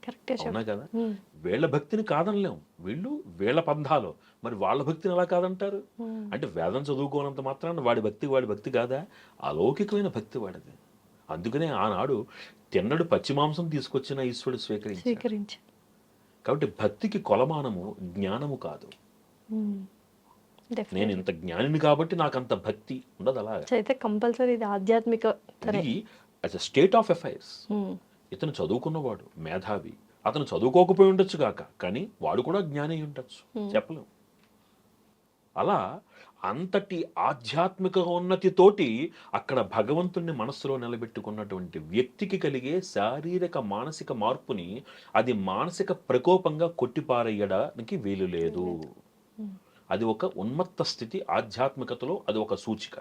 కరెక్టే అవునా కదా? ఉమ్, వీళ్ళ భక్తిని కాదనలేం, వీళ్ళు వీళ్ళ పంధాలు, మరి వాళ్ళ భక్తిని ఎలా కాదంటారు? ఉమ్, అంటే వేదం చదువుకోనంత మాత్రాన వాడి భక్తి కాదా? అలౌకికమైన భక్తి వాడిది. అందుకనే ఆనాడు తిన్నడు పచ్చి మాంసం తీసుకొచ్చిన ఈశ్వరుడు స్వీకరించాడు. స్వీకరించ కాబట్టి భక్తికి కొలమానము జ్ఞానము కాదు. నేను డెఫినెట్లీ. ఇంత జ్ఞానిని కాబట్టి నాకు అంత భక్తి ఉండదు. అలాగా అయితే కంపల్సరీ ఇది ఆధ్యాత్మిక ఇది as a state of affairs. ఇతను చదువుకున్నవాడు, మేధావి, అతను చదువుకోకపోయి ఉండొచ్చు కాక, కానీ వాడు కూడా జ్ఞాని అయి ఉండొచ్చు, చెప్పలేం. అలా అంతటి ఆధ్యాత్మిక ఉన్నతితోటి అక్కడ భగవంతుణ్ణి మనస్సులో నిలబెట్టుకున్నటువంటి వ్యక్తికి కలిగే శారీరక మానసిక మార్పుని అది మానసిక ప్రకోపంగా కొట్టిపారేయడానికి వీలు లేదు. అది ఒక ఉన్మత్త స్థితి, ఆధ్యాత్మికతలో అది ఒక సూచిక.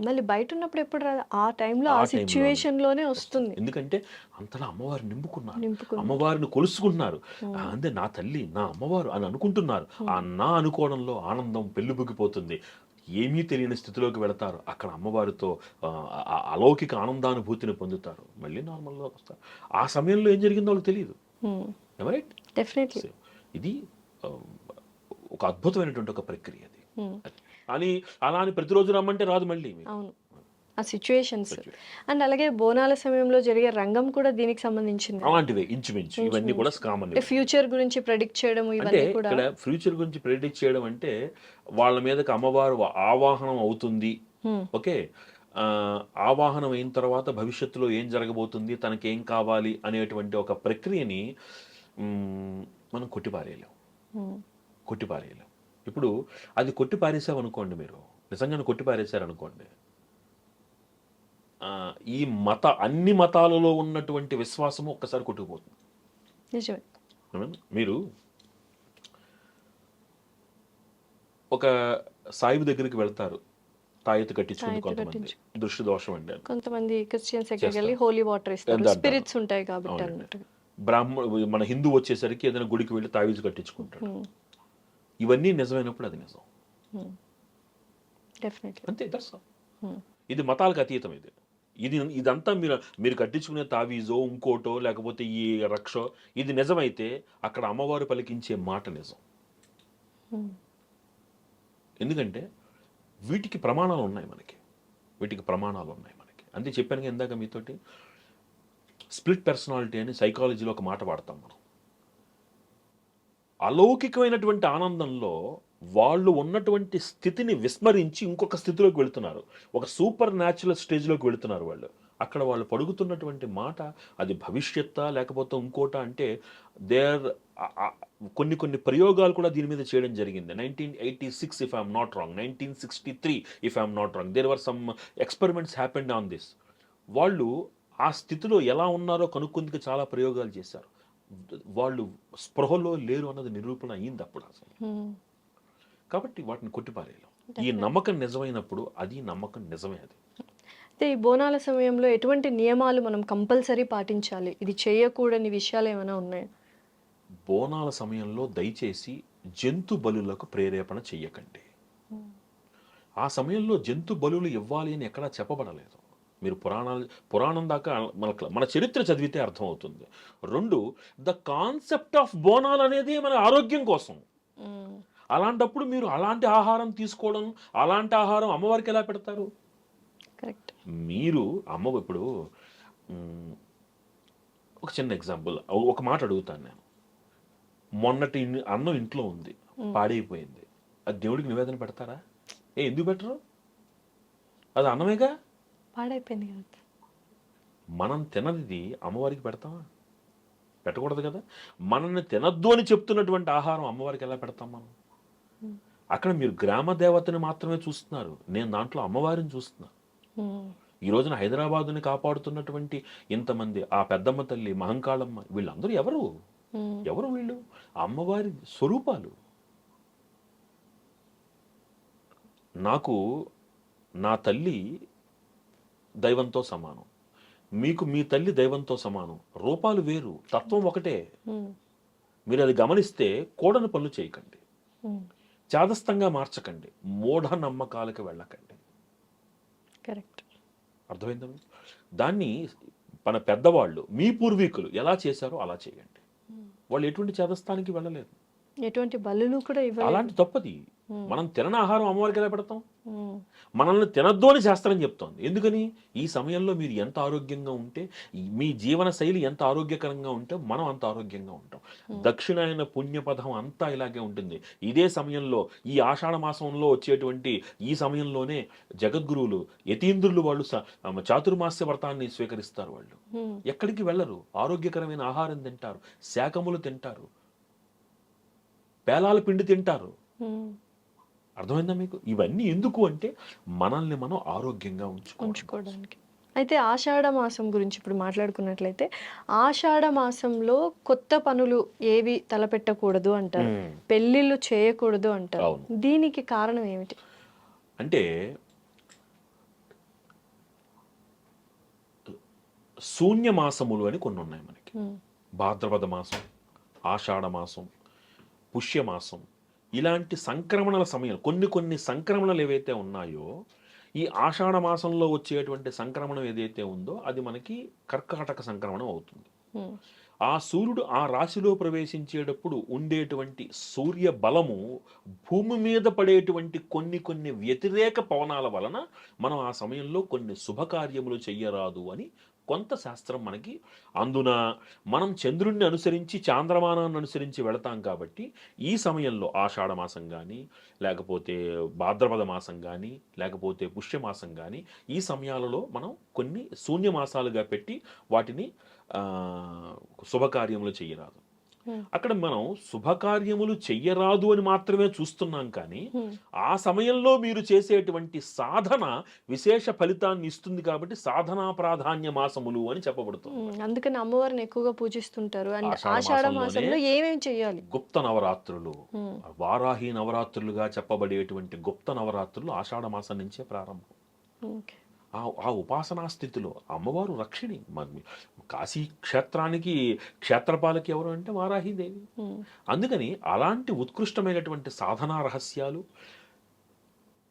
మళ్ళీ బయట ఉన్నప్పుడు ఎప్పుడు రాదు, ఆ టైంలో ఆ ఆ టైంలోనే సిచ్యువేషన్ లోనే వస్తుంది. ఎందుకంటే అంతలా అమ్మవారిని నింపుకున్నారు, నింపుకున్నారు. అమ్మవారిని కొలుసుకుంటున్నారు. అంటే నా తల్లి, నా అమ్మవారు అని అనుకుంటున్నారు. ఆ నా అనుకోవడంలో ఆనందం పెళ్ళిబుగిపోతుంది. ఏమీ తెలియని స్థితిలోకి వెళతారు. అక్కడ అమ్మవారితో అలౌకిక ఆనందానుభూతిని పొందుతారు. మళ్ళీ నార్మల్లోకి వస్తారు. ఆ సమయంలో ఏం జరిగిందో వాళ్ళకి తెలియదు. రైట్? డెఫినెట్లీ. ఇది ఆ, ఒక అద్భుతమైనటువంటి ఒక ప్రక్రియ అది. అని అలా అని ప్రతిరోజు రమ్మంటే రాదు మళ్ళీ. అవును, ఆ సిచ్యువేషన్స్. అండ్ అలాగే బోనాల సమయంలో జరిగే రంగం కూడా దీనికి సంబంధించింది. అలాంటివే ఇంచుమించు ఇవన్నీ కూడా కామన్. ఫ్యూచర్ గురించి ప్రెడిక్ట్ చేయడం అంటే ఇవన్నీ కూడా. ఇక్కడ ఫ్యూచర్ గురించి ప్రెడిక్ట్ చేయడం అంటే వాళ్ళ మీదకి అమ్మవారు ఆవాహనం అవుతుంది. ఓకే, ఆవాహనం అయిన తర్వాత భవిష్యత్తులో ఏం జరగబోతుంది, తనకేం కావాలి అనేటువంటి ఒక ప్రక్రియని మనం కొట్టిపారేయలేం. ఇప్పుడు అది కొట్టిపారేసామనుకోండి, మీరు నిజంగానే కొట్టిపారేశారనుకోండి, ఈ అన్ని మతాలలో ఉన్నటువంటి విశ్వాసము ఒక్కసారి కొట్టుకుపోతుంది. నిజమే. మీరు ఒక సాయిబు దగ్గరికి వెళ్తారు, తాయెత్తు కట్టించుకుంది కొంతమంది, దృష్టి దోషం అండి. కొంతమంది క్రిస్టియన్స్ దగ్గరికి వెళ్ళి హోలీ వాటర్ ఇస్తారు, స్పిరిట్స్ ఉంటాయి కాబట్టి అన్నట్టు. మన హిందూ వచ్చేసరికి ఏదైనా గుడికి వెళ్ళి తావీజు కట్టించుకుంటాడు. ఇవన్నీ నిజమైనప్పుడు అది నిజం. అంతే. ఇది మతాలకు అతీతం. ఇదంతా మీరు కట్టించుకునే తావీజో ఇంకోటో లేకపోతే ఈ రక్షో ఇది నిజమైతే అక్కడ అమ్మవారు పలికించే మాట నిజం. ఎందుకంటే వీటికి ప్రమాణాలు ఉన్నాయి మనకి. అంతే చెప్పాను ఇందాక మీతోటి. స్ప్లిట్ పర్సనాలిటీ అని సైకాలజీలో ఒక మాట వాడతాం మనం. అలౌకికమైనటువంటి ఆనందంలో వాళ్ళు ఉన్నటువంటి స్థితిని విస్మరించి ఇంకొక స్థితిలోకి వెళుతున్నారు, ఒక సూపర్ న్యాచురల్ స్టేజ్లోకి వెళుతున్నారు వాళ్ళు. అక్కడ వాళ్ళు పడుగుతున్నటువంటి మాట అది భవిష్యత్తా లేకపోతే ఇంకోట అంటే కొన్ని ప్రయోగాలు కూడా దీని మీద చేయడం జరిగింది. 1986 if I'm not wrong, 1963 if I'm not wrong, there were some experiments happened on this. వాళ్ళు ఆ స్థితిలో ఎలా ఉన్నారో కనుక్కుందుకు చాలా ప్రయోగాలు చేశారు. వాళ్ళు స్పృహలో లేరు అన్నది నిరూపణ అయింది అప్పుడు అసలు. కాబట్టి వాటిని కొట్టిపారేయలేం. ఈ నమ్మకం నిజమైనప్పుడు అది నమ్మకం నిజమే. అది అయితే ఈ బోనాల సమయంలో ఎటువంటి నియమాలు మనం కంపల్సరీ పాటించాలి, ఇది చేయకూడని విషయాలు ఏమైనా ఉన్నాయా? బోనాల సమయంలో దయచేసి జంతు బలులకు ప్రేరేపణ చెయ్యకండి. ఆ సమయంలో జంతు బలులు ఇవ్వాలి అని ఎక్కడా చెప్పబడలేదు. మీరు పురాణం దాకా మన చరిత్ర చదివితే అర్థమవుతుంది. 2, ద కాన్సెప్ట్ ఆఫ్ బోనాలు అనేది మన ఆరోగ్యం కోసం. అలాంటప్పుడు మీరు అలాంటి ఆహారం తీసుకోవడం, అలాంటి ఆహారం అమ్మవారికి ఎలా పెడతారు? కరెక్ట్. మీరు ఇప్పుడు ఒక చిన్న ఎగ్జాంపుల్, ఒక మాట అడుగుతాను నేను. మొన్నటి అన్నం ఇంట్లో ఉంది, పాడైపోయింది, అది దేవుడికి నివేదన పెడతారా? ఎందుకు పెట్టరు? అది అన్నమేగా, పాడైపోయింది కదా. మనం తినది అమ్మవారికి పెడతామా? పెట్టకూడదు కదా. మనల్ని తినద్దు అని చెప్తున్నటువంటి ఆహారం అమ్మవారికి ఎలా పెడతాం మనం? అక్కడ మీరు గ్రామ దేవతని మాత్రమే చూస్తున్నారు, నేను దాంట్లో అమ్మవారిని చూస్తున్నా. ఈ రోజున హైదరాబాదుని కాపాడుతున్నటువంటి ఇంతమంది, ఆ పెద్దమ్మ తల్లి, మహంకాళమ్మ, వీళ్ళందరూ ఎవరు వీళ్ళు? అమ్మవారి స్వరూపాలు. నాకు నా తల్లి దైవంతో సమానం, మీకు మీ తల్లి దైవంతో సమానం. రూపాలు వేరు, తత్వం ఒకటే. మీరు అది గమనిస్తే కూడని పనులు చేయకండి. చాదస్తంగా మార్చకండి, మూఢ నమ్మకాలకు వెళ్ళకండి. కరెక్ట్. అర్థమైందా మీకు? దాన్ని మన పెద్దవాళ్ళు, మీ పూర్వీకులు ఎలా చేశారో అలా చేయండి. వాళ్ళు ఎటువంటి చేదస్థానికి వెళ్ళలేదు. ఎటువంటి బలులు కూడా ఇవ్వలేదు. అలాంటి తప్పది. మనం తినని ఆహారం అమ్మవారికి ఎలా పెడతాం? మనల్ని తినద్దు అని శాస్త్రం చెప్తోంది. ఎందుకని? ఈ సమయంలో మీరు ఎంత ఆరోగ్యంగా ఉంటే, మీ జీవన శైలి ఎంత ఆరోగ్యకరంగా ఉంటే మనం అంత ఆరోగ్యంగా ఉంటాం. దక్షిణాయన పుణ్యపథం అంతా ఇలాగే ఉంటుంది. ఇదే సమయంలో, ఈ ఆషాఢ మాసంలో వచ్చేటువంటి ఈ సమయంలోనే జగద్గురువులు, యతీంద్రులు వాళ్ళు చాతుర్మాస్య వ్రతాన్ని స్వీకరిస్తారు. వాళ్ళు ఎక్కడికి వెళ్ళరు, ఆరోగ్యకరమైన ఆహారం తింటారు, శాకములు తింటారు, పేలాల పిండి తింటారు. అర్థమైందా మీకు? ఇవన్నీ ఎందుకు అంటే మనల్ని మనం ఆరోగ్యంగా ఉంచుకోవడానికి. అయితే ఆషాఢ మాసం గురించి ఇప్పుడు మాట్లాడుకున్నట్లయితే, ఆషాఢ మాసంలో కొత్త పనులు ఏవి తలపెట్టకూడదు అంటారు, పెళ్ళిళ్ళు చేయకూడదు అంటారు. దీనికి కారణం ఏమిటి? అంటే శూన్య మాసములు అని కొన్ని ఉన్నాయి మనకి. భాద్రపద మాసం, ఆషాఢ మాసం, పుష్యమాసం, ఇలాంటి సంక్రమణల సమయం, కొన్ని సంక్రమణలు ఏవైతే ఉన్నాయో, ఈ ఆషాఢ మాసంలో వచ్చేటువంటి సంక్రమణం ఏదైతే ఉందో అది మనకి కర్కాటక సంక్రమణం అవుతుంది. ఆ సూర్యుడు ఆ రాశిలో ప్రవేశించేటప్పుడు ఉండేటువంటి సూర్య బలము భూమి మీద పడేటువంటి కొన్ని వ్యతిరేక పవనాల వలన మనం ఆ సమయంలో కొన్ని శుభకార్యములు చెయ్యరాదు అని కొంత శాస్త్రం మనకి. అందున మనం చంద్రుణ్ణి అనుసరించి, చాంద్రమానాన్ని అనుసరించి వెళతాం కాబట్టి ఈ సమయంలో ఆషాఢ మాసం కానీ, లేకపోతే భాద్రపద మాసం కానీ, లేకపోతే పుష్యమాసం కానీ, ఈ సమయాలలో మనం కొన్ని శూన్యమాసాలుగా పెట్టి వాటిని శుభకార్యములు చెయ్యరాదు. అక్కడ మనం శుభకార్యములు చెయ్యరాదు అని మాత్రమే చూస్తున్నాం, కానీ ఆ సమయంలో మీరు చేసేటువంటి సాధన విశేష ఫలితాన్ని ఇస్తుంది కాబట్టి సాధనా ప్రాధాన్య మాసములు అని చెప్పబడుతుంది. అందుకని అమ్మవారిని ఎక్కువగా పూజిస్తుంటారు. ఆషాఢ మాసంలో ఏమేం చేయాలి? గుప్త నవరాత్రులు, వారాహి నవరాత్రులుగా చెప్పబడేటువంటి గుప్త నవరాత్రులు ఆషాఢ మాసం నుంచే ప్రారంభం. ఆ ఉపాసనా స్థితిలో అమ్మవారు రక్షిణి. కాశీ క్షేత్రానికి క్షేత్రపాలకి ఎవరు అంటే వారాహిదేవి. అందుకని అలాంటి ఉత్కృష్టమైనటువంటి సాధనా రహస్యాలు,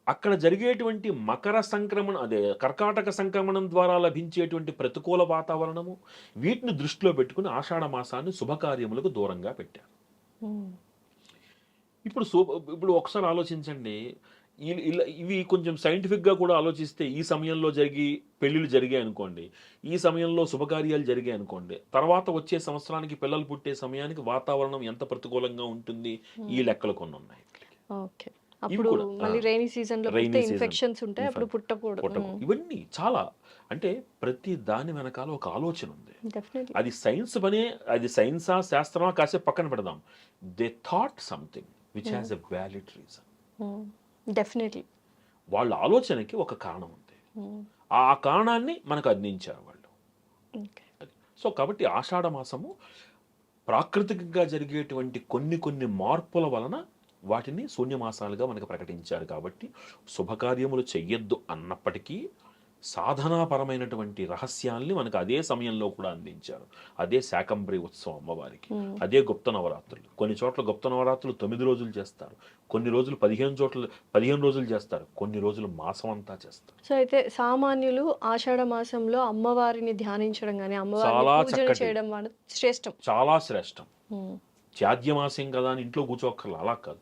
అక్కడ జరిగేటువంటి మకర సంక్రమణ, అదే కర్కాటక సంక్రమణం ద్వారా లభించేటువంటి ప్రతికూల వాతావరణము, వీటిని దృష్టిలో పెట్టుకుని ఆషాఢ మాసాన్ని శుభకార్యములకు దూరంగా పెట్టారు. ఇప్పుడు ఒకసారి ఆలోచించండి, ఇవి కొంచెం సైంటిఫిక్గా కూడా ఆలోచిస్తే, ఈ సమయంలో పెళ్ళిళ్ళు జరిగాయి అనుకోండి, ఈ సమయంలో శుభకార్యాలు జరిగాయి అనుకోండి, తర్వాత వచ్చే సంవత్సరానికి పిల్లలు పుట్టే సమయానికి వాతావరణం ఎంత ప్రతికూలంగా ఉంటుంది, ఈ లెక్కలు కొన్ని ఉన్నాయి. ఇవన్నీ చాలా, అంటే ప్రతి దాని వెనకాల ఒక ఆలోచన ఉంది. అది సైన్స్ పనే, అది సైన్సా శాస్త్రమా కాసేపు పక్కన పెడదాం. They thought something which has a valid reason. Definitely వాళ్ళ ఆలోచనకి ఒక కారణం ఉంది, ఆ కారణాన్ని మనకు అందించారు వాళ్ళు. సో కాబట్టి ఆషాఢ మాసము ప్రాకృతికంగా జరిగేటువంటి కొన్ని మార్పుల వలన వాటిని శూన్యమాసాలుగా మనకు ప్రకటించారు. కాబట్టి శుభకార్యములు చెయ్యొద్దు అన్నప్పటికీ సాధనాపరమైనటువంటి రహస్యాల్ని మనకు అదే సమయంలో కూడా అందించారు. అదే శాకంబరి ఉత్సవం అమ్మవారికి, అదే గుప్త నవరాత్రులు. కొన్ని చోట్ల గుప్త నవరాత్రులు 9 రోజులు చేస్తారు, కొన్ని రోజులు 15 రోజులు చేస్తారు, కొన్ని రోజులు మాసం అంతా చేస్తారు. సో అయితే సామాన్యులు ఆషాఢ మాసంలో అమ్మవారిని ధ్యానించడం కానీ, అమ్మవారిని పూజలు చేయడం శ్రేష్టం, చాలా శ్రేష్టం. చాద్యమాసం కదా అని ఇంట్లో కూర్చోక్కర్లా, అలా కాదు.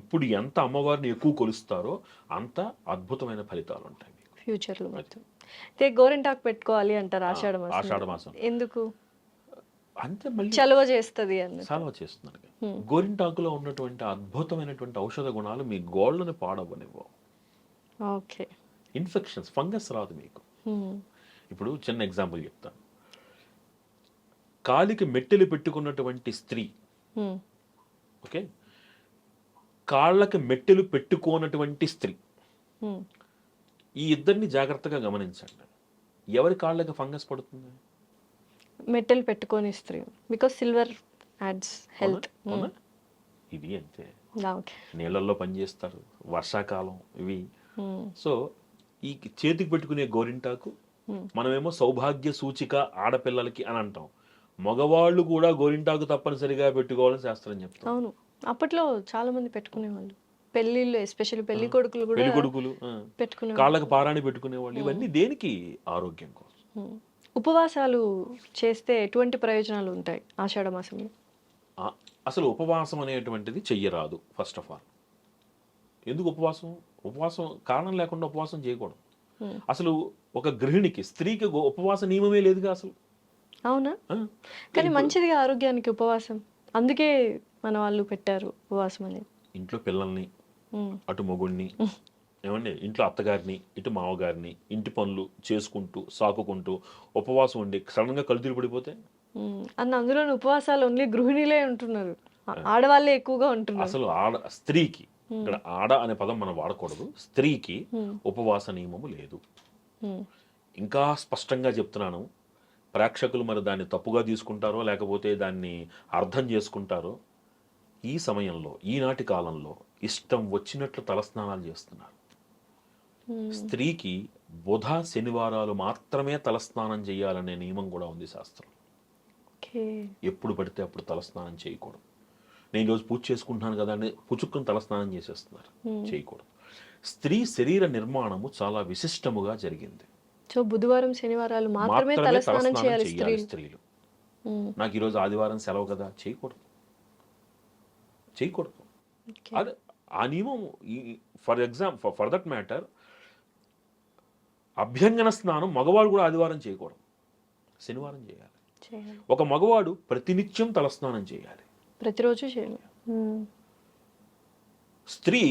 ఇప్పుడు ఎంత అమ్మవారిని ఎక్కువ కొలుస్తారో అంత అద్భుతమైన ఫలితాలు ఉంటాయి ఫ్యూచర్లో. అయితే గోరింటాకు పెట్టుకోవాలి అంటారు ఆషాఢ మాసం. ఎందుకు? అంతే, మళ్ళీ చలవ చేస్తుంది చలవ చేస్తున్నారు. గోరింటాకులో ఉన్నటువంటి అద్భుతమైనటువంటి ఔషధ గుణాలు మీ గోళ్ళని పాడవనివ్వవు. ఓకే. ఇన్ఫెక్షన్స్, ఫంగస్ రాదు మీకు. ఇప్పుడు చిన్న ఎగ్జాంపుల్ చెప్తాను. కాలికి మెట్టెలు పెట్టుకున్నటువంటి స్త్రీ, ఓకే, కాళ్ళకి మెట్టెలు పెట్టుకోనటువంటి స్త్రీ, ఈ ఇద్దరిని జాగ్రత్తగా గమనించండి. ఎవరి కాళ్ళకి ఫంగస్ పడుతుంది? మెట్టెలు పెట్టుకొని స్త్రీ, బికాస్ సిల్వర్ యాడ్స్ హెల్త్. ఇది అంతే, నీళ్ళల్లో పనిచేస్తారు, వర్షాకాలం ఇవి. సో ఈ చేతికి పెట్టుకునే గోరింటాకు మనమేమో సౌభాగ్య సూచిక ఆడపిల్లలకి అని అంటాం. మగవాళ్ళు కూడా గోరింటాకు తప్పనిసరిగా పెట్టుకోవాలని శాస్త్రం చెప్తాం. అవును, అప్పట్లో చాలా మంది పెట్టుకునేవాళ్ళు. పెళ్ళిళ్ళు ఎస్పెషల్లీ పెళ్లి కొడుకులు కూడా పెళ్లి కొడుకులు పెట్టుకునేవాళ్ళు. కాళ్ళకి పారాణి పెట్టుకునేవాళ్ళు. ఇవన్నీ దేనికి? ఆరోగ్యం కోసం. ఉమ్. ఉపవాసాలు చేస్తే ఎటువంటి ప్రయోజనాలు ఉంటాయి ఆషాఢ మాసంలో? ఆ, అసలు ఉపవాసం అనేటువంటిది చెయ్యరాదు. ఫస్ట్ ఆఫ్ ఆల్ ఎందుకు ఉపవాసం? ఉపవాసం కారణం లేకుండా ఉపవాసం చేయకూడదు. ఉమ్. అసలు ఒక గృహిణికి, స్త్రీకి ఉపవాస నియమమే లేదుగా అసలు. అవునా? ఆ, కానీ మంచిదిగా ఆరోగ్యానికి ఉపవాసం, అందుకే మన వాళ్ళు పెట్టారు ఉపవాసం అనేది. ఇంట్లో పిల్లల్ని, ఉమ్. అటు మొగుడిని, ఏమండి ఇంట్లో అత్తగారిని, ఇటు మామగారిని, ఇంటి పనులు చేసుకుంటూ సాకుకుంటూ ఉపవాసం ఉండి సడన్గా కళ్ళు పడిపోతే అందులో ఉపవాసాలు ఓన్లీ గృహిణిలే ఉంటున్నారు, ఆడవాళ్ళే ఎక్కువగా ఉంటున్నారు. అసలు స్త్రీకి, ఇక్కడ ఆడ అనే పదం మనం వాడకూడదు, స్త్రీకి ఉపవాస నియమము లేదు. ఉమ్. ఇంకా స్పష్టంగా చెప్తున్నాను, ప్రేక్షకులు మరి దాన్ని తప్పుగా తీసుకుంటారో లేకపోతే దాన్ని అర్థం చేసుకుంటారో, ఈ సమయంలో ఈనాటి కాలంలో ఇష్టం వచ్చినట్లు తలస్నానాలు చేస్తున్నారు. స్త్రీకి బుధ శనివారాలు మాత్రమే తలస్నానం చేయాలనే నియమం కూడా ఉంది శాస్త్రం. ఓకే. ఎప్పుడు పడితే అప్పుడు తలస్నానం చేయకూడదు. నేను ఈరోజు పూజ చేసుకుంటున్నాను కదా అని పుచ్చుక్కుని తలస్నానం చేసేస్తున్నారు, చేయకూడదు. స్త్రీ శరీర నిర్మాణము చాలా విశిష్టముగా జరిగింది. సో బుధవారం శనివారాలు మాత్రమే తలస్నానం చేయాలి స్త్రీలు. నాకు ఈరోజు ఆదివారం సెలవు కదా, చేయకూడదు. అది ఆ నియమం. ఫర్ దట్ మ్యాటర్ అభ్యంగన స్నానం మగవాడు కూడా ఆదివారం చేయకూడదు, శనివారం చేయాలి. ఒక మగవాడు ప్రతినిత్యం తలస్నానం చేయాలి, ప్రతిరోజు చేయాలి. స్త్రీ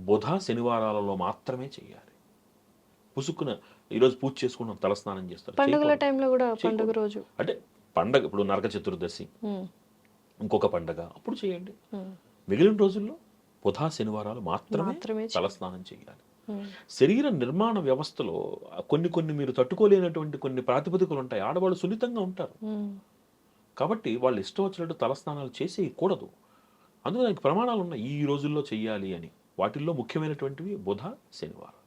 బుధ శనివారాలలో మాత్రమే చేయాలి. పుసుక్కున ఈరోజు పూజ చేసుకున్నాం తలస్నానం చేస్తారు, పండుగల టైంలో కూడా, పండుగ రోజు అంటే పండగ, ఇప్పుడు నరక చతుర్దశి ఇంకొక పండగ అప్పుడు చేయండి. మిగిలిన రోజుల్లో బుధ శనివారాలు మాత్రమే తలస్నానం చేయాలి. శరీర నిర్మాణ వ్యవస్థలో కొన్ని మీరు తట్టుకోలేనటువంటి కొన్ని ప్రాతిపదికలు ఉంటాయి. ఆడవాళ్ళు సున్నితంగా ఉంటారు కాబట్టి వాళ్ళు ఇష్టం వచ్చినట్టు తలస్నానాలు చేసేయకూడదు. అందులో దానికి ప్రమాణాలు ఉన్నాయి, ఈ రోజుల్లో చెయ్యాలి అని. వాటిల్లో ముఖ్యమైనటువంటివి బుధ శనివారం.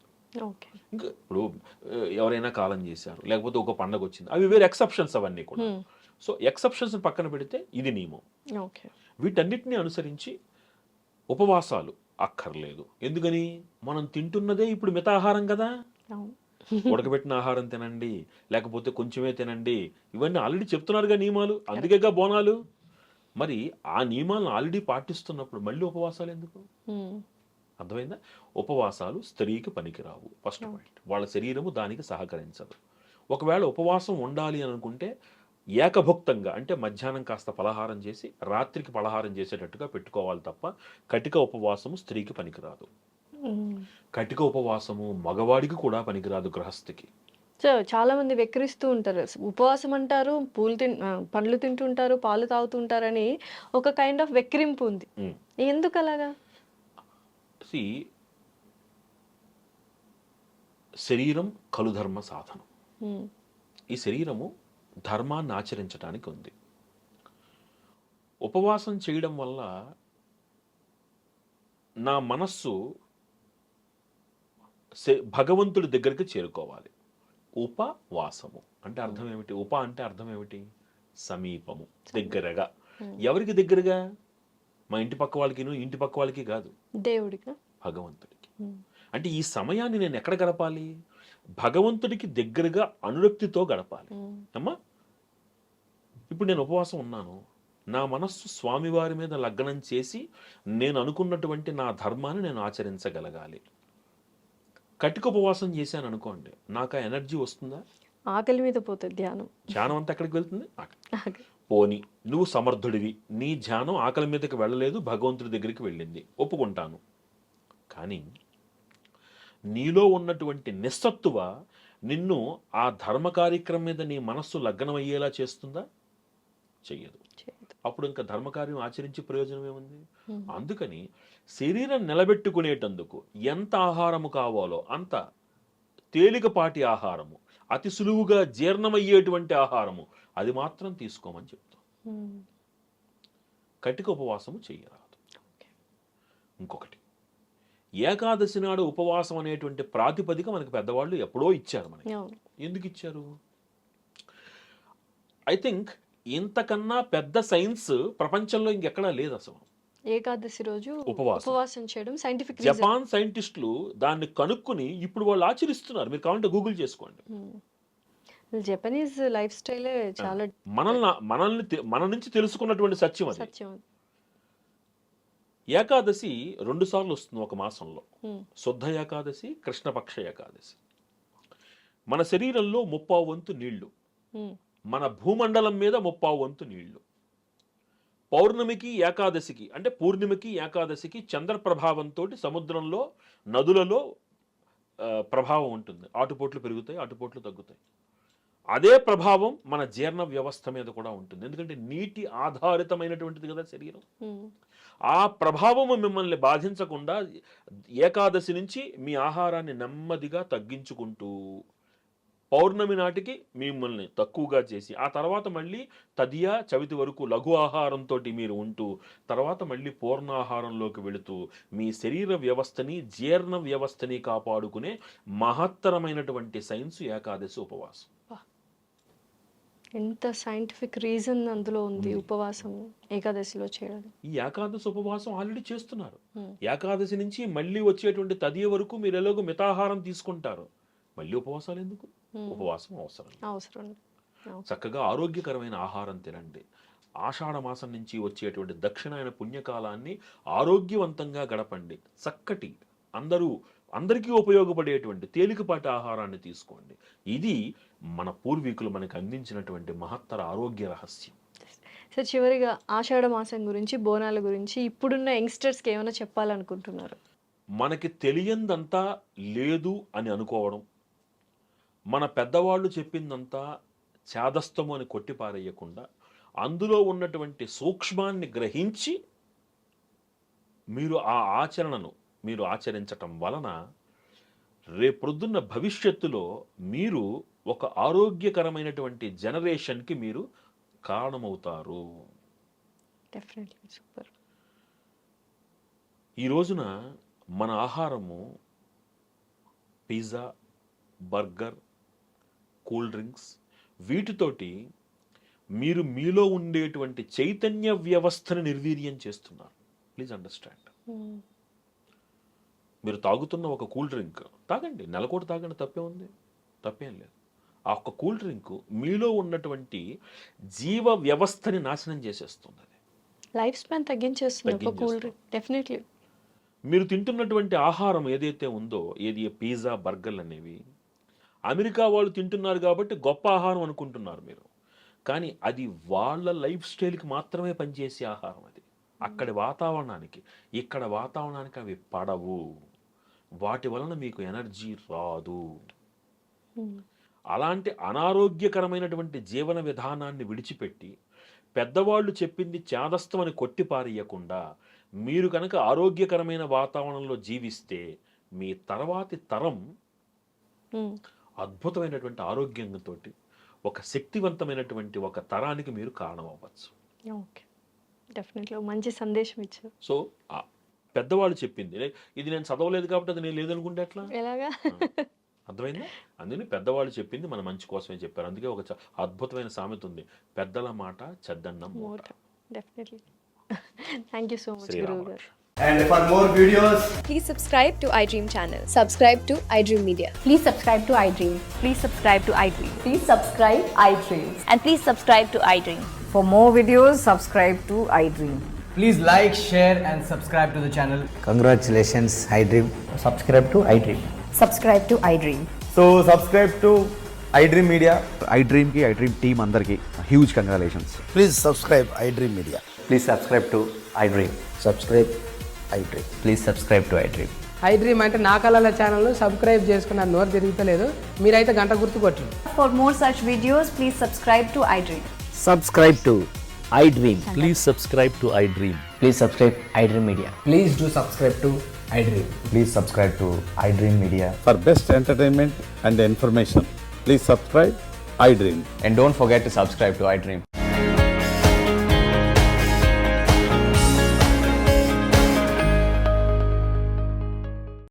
ఇంకా ఇప్పుడు ఎవరైనా కాలం చేశారు, లేకపోతే ఒక పండగ వచ్చింది, అవి వేరే ఎక్సెప్షన్స్ అవన్నీ కూడా. సో ఎక్సెప్షన్స్ పక్కన పెడితే ఇది నియమం. వీటన్నిటిని అనుసరించి ఉపవాసాలు అక్కర్లేదు. ఎందుకని? మనం తింటున్నదే ఇప్పుడు మితాహారం కదా. ఉడకబెట్టిన ఆహారం తినండి, లేకపోతే కొంచెమే తినండి, ఇవన్నీ ఆల్రెడీ చెప్తున్నారుగా నియమాలు, అందుకేగా బోనాలు. మరి ఆ నియమాలను ఆల్రెడీ పాటిస్తున్నప్పుడు మళ్ళీ ఉపవాసాలు ఎందుకు? అర్థమైందా? ఉపవాసాలు స్త్రీకి పనికిరావు. ఫస్ట్ పాయింట్, వాళ్ళ శరీరము దానికి సహకరించదు. ఒకవేళ ఉపవాసం ఉండాలి అని అనుకుంటే ఏకభుక్తంగా, అంటే మధ్యాహ్నం కాస్త పలహారం చేసి రాత్రికి పలహారం చేసేటట్టుగా పెట్టుకోవాలి తప్ప కటిక ఉపవాసము స్త్రీకి పనికిరాదు. కటిక ఉపవాసము మగవాడికి కూడా పనికిరాదు, గృహస్థికి. సో చాలా మంది వెక్కిరిస్తూ ఉంటారు, ఉపవాసం అంటారు, పండ్లు తింటుంటారు, పాలు తాగుతుంటారని ఒక కైండ్ ఆఫ్ వెక్కిరింపు ఉంది. ఎందుకు అలాగా? శరీరం కలుధర్మ సాధనం. ఈ శరీరము ధర్మాన్ని ఆచరించడానికి ఉంది. ఉపవాసం చేయడం వల్ల నా మనస్సు భగవంతుడి దగ్గరికి చేరుకోవాలి. ఉపవాసము అంటే అర్థం ఏమిటి? అంటే అర్థం ఏమిటి? సమీపము, దగ్గరగా. ఎవరికి దగ్గరగా? మా ఇంటి పక్క వాళ్ళకి, ఇంటి పక్క వాళ్ళకి కాదు, దేవుడికి, భగవంతుడికి. అంటే ఈ సమయాన్ని నేను ఎక్కడ గడపాలి? భగవంతుడికి దగ్గరగా అనురక్తితో గడపాలి. అమ్మా, ఇప్పుడు నేను ఉపవాసం ఉన్నాను, నా మనస్సు స్వామివారి మీద లగ్నం చేసి నేను అనుకున్నటువంటి నా ధర్మాన్ని నేను ఆచరించగలగాలి. కటిక ఉపవాసం చేశాను అనుకోండి, నాకు ఆ ఎనర్జీ వస్తుందా? ఆకలి మీద పోతుంది ధ్యానం. ధ్యానం అంతా ఎక్కడికి వెళ్తుంది? పోని నువ్వు సమర్థుడివి, నీ ధ్యానం ఆకలి మీదకి వెళ్ళలేదు, భగవంతుడి దగ్గరికి వెళ్ళింది, ఒప్పుకుంటాను. కానీ నీలో ఉన్నటువంటి నిస్సత్తువ నిన్ను ఆ ధర్మ కార్యక్రమం మీద నీ మనస్సు లగ్నం అయ్యేలా చేస్తుందా? చెయ్యదు. అప్పుడు ఇంకా ధర్మకార్యం ఆచరించి ప్రయోజనం ఏముంది? అందుకని శరీరం నిలబెట్టుకునేటందుకు ఎంత ఆహారము కావాలో అంత తేలికపాటి ఆహారము, అతి సులువుగా జీర్ణమయ్యేటువంటి ఆహారము, అది మాత్రం తీసుకోమని చెప్తాం. కటిక ఉపవాసము చెయ్యరాదు. ఇంకొకటి, ఏకాదశి నాడు ఉపవాసం అనేటువంటి ప్రాతిపదిక మనకి పెద్దవాళ్ళు ఎప్పుడో ఇచ్చారు. మనకి ఎందుకు ఇచ్చారు? ఐ థింక్ ఇంతకన్నా పెద్ద సైన్స్ ప్రపంచంలో ఇంకెక్కడా లేదు అసలు. ఏకాదశి రోజు ఉపవాసం. ఉపవాసం చేయడం సైంటిఫిక్ రీజన్. జపాన్ సైంటిస్టులు దాన్ని కనుక్కుని ఇప్పుడు వాళ్ళు ఆచరిస్తున్నారు. మీరు కావాలంటే గూగుల్ చేసుకోండి. జపనీస్ లైఫ్ స్టైలే చాలా మన నుంచి తెలుసుకున్నటువంటి సత్యం అది. సత్యం. ఏకాదశి 2 సార్లు వస్తుంది ఒక మాసంలో. ఉమ్, శుద్ధ ఏకాదశి, కృష్ణపక్ష ఏకాదశి. మన శరీరంలో 30 వంతు నీళ్లు, ఉమ్, మన భూమండలం మీద 30 వంతు నీళ్లు. పౌర్ణమికి ఏకాదశికి అంటే పూర్ణిమకి ఏకాదశికి చంద్ర ప్రభావంతో సముద్రంలో నదులలో ప్రభావం ఉంటుంది. ఆటుపోట్లు పెరుగుతాయి, ఆటుపోట్లు తగ్గుతాయి. అదే ప్రభావం మన జీర్ణ వ్యవస్థ మీద కూడా ఉంటుంది. ఎందుకంటే నీటి ఆధారితమైనటువంటిది కదా శరీరం. ఉమ్, ఆ ప్రభావము మిమ్మల్ని బాధించకుండా ఏకాదశి నుంచి మీ ఆహారాన్ని నెమ్మదిగా తగ్గించుకుంటూ పౌర్ణమి నాటికి మిమ్మల్ని తక్కువగా చేసి ఆ తర్వాత మళ్ళీ తదియా చవితి వరకు లఘు ఆహారంతో మీరు ఉంటూ తర్వాత మళ్ళీ పూర్ణాహారంలోకి వెళుతూ మీ శరీర వ్యవస్థని జీర్ణ వ్యవస్థని కాపాడుకునే మహత్తరమైనటువంటి సైన్స్ ఏకాదశి ఉపవాసం. ఎంత సైంటిఫిక్ రీజన్ అందులో ఉంది ఉపవాసం ఏకాదశిలో చేయడం. ఈ ఏకాదశి ఉపవాసం ఆల్రెడీ చేస్తున్నారు. Hmm. ఏకాదశి నుంచి మళ్ళీ వచ్చేటువంటి తదియ వరకు మీరు ఎలాగో మితాహారం తీసుకుంటారు. మళ్ళీ ఉపవాసాలు ఎందుకు? ఉపవాసం అవసరం. అవసరం. చక్కగా ఆరోగ్యకరమైన ఆహారం తినండి. ఆషాఢ మాసం నుంచి వచ్చేటువంటి దక్షిణాయన పుణ్యకాలాన్ని ఆరోగ్యవంతంగా గడపండి. చక్కటి అందరికీ ఉపయోగపడేటువంటి తేలికపాటి ఆహారాన్ని తీసుకోండి. ఇది మన పూర్వీకులు మనకు అందించినటువంటి మహత్తర ఆరోగ్య రహస్యం. సార్, చివరిగా ఆషాఢ మాసం గురించి, బోనాల గురించి ఇప్పుడున్న యంగ్స్టర్స్కి ఏమైనా చెప్పాలనుకుంటున్నారు? మనకి తెలియందంతా లేదు అని అనుకోవడం, మన పెద్దవాళ్ళు చెప్పిందంతా చాదస్తము అని కొట్టిపారేయకుండా అందులో ఉన్నటువంటి సూక్ష్మాన్ని గ్రహించి మీరు ఆ ఆచరణను మీరు ఆచరించటం వలన రేపొద్దున్న భవిష్యత్తులో మీరు ఒక ఆరోగ్యకరమైనటువంటి జనరేషన్కి మీరు కారణమవుతారు. డెఫినెట్లీ. సూపర్. ఈ రోజున మన ఆహారము పిజ్జా, బర్గర్, కూల్ డ్రింక్స్ వీటితోటి మీరు మీలో ఉండేటువంటి చైతన్య వ్యవస్థను నిర్వీర్యం చేస్తున్నారు. Please understand. మీరు తాగుతున్న ఒక కూల్ డ్రింక్ తాగండి, నెలకోటి తాగండి, తప్పేం లేదు. ఆ ఒక్క కూల్ డ్రింక్ మీలో ఉన్నటువంటి జీవ వ్యవస్థని నాశనం చేసేస్తుంది. అది లైఫ్ స్పాన్ తగ్గించేస్తుంది ఒక కూల్ డ్రింక్. డెఫినెట్లీ. మీరు తింటున్నటువంటి ఆహారం ఏదైతే ఉందో, ఏది పిజ్జా, బర్గర్లు అనేవి అమెరికా వాళ్ళు తింటున్నారు కాబట్టి గొప్ప ఆహారం అనుకుంటున్నారు మీరు. కానీ అది వాళ్ళ లైఫ్ స్టైల్కి మాత్రమే పనిచేసే ఆహారం. అది అక్కడి వాతావరణానికి ఇక్కడ వాతావరణానికి అవి పడవు. వాటి వలన మీకు ఎనర్జీ రాదు. అలాంటి అనారోగ్యకరమైనటువంటి జీవన విధానాన్ని విడిచిపెట్టి పెద్దవాళ్ళు చెప్పింది చాదస్తం అని కొట్టిపారేయకుండా మీరు కనుక ఆరోగ్యకరమైన వాతావరణంలో జీవిస్తే మీ తర్వాతి తరం అద్భుతమైనటువంటి ఆరోగ్యంతో ఒక శక్తివంతమైనటువంటి ఒక తరానికి మీరు కారణం అవ్వచ్చు. ఓకే, డెఫినెట్లీ మంచి సందేశం ఇచ్చారు. సో పెద్దవాళ్ళు చెప్పింది ఇది నేను చదవలేదు కాబట్టి అది నేను లేదనుకుంటే ఎట్లా? ఎలాగా? అర్థమైందా? అందుకని పెద్దవాళ్ళు చెప్పింది మన మంచి కోసమే చెప్పారు. అందుకే ఒక అద్భుతమైన సామెత ఉంది, పెద్దల మాట చెద్దన్నం మూట. Definitely. Thank you so much గురువు గారు. And for more videos, Please subscribe to iDream channel. Subscribe to iDream Media. Please subscribe to iDream. Please subscribe to iDream. Please subscribe iDream. And please subscribe to iDream. For more videos, subscribe to iDream. please like, share and subscribe to the channel. Congratulations, iDream. Subscribe to iDream. Subscribe to iDream. So subscribe to iDream Media. iDream ki iDream team andarki huge congratulations. Please subscribe iDream Media. Please subscribe to iDream. Subscribe iDream. Please subscribe to iDream. iDream అంటే నా కళల channel subscribe చేసుకున్న నోరు తిరుగుతలేదు, మీరైతే గంట గుర్తు కొట్టండి. For more such videos, please subscribe to iDream. Subscribe to iDream. Please subscribe to iDream. Please subscribe iDream Media. Please do subscribe to iDream. Please subscribe to iDream Media. For best entertainment and information, please subscribe iDream. And don't forget to subscribe to iDream.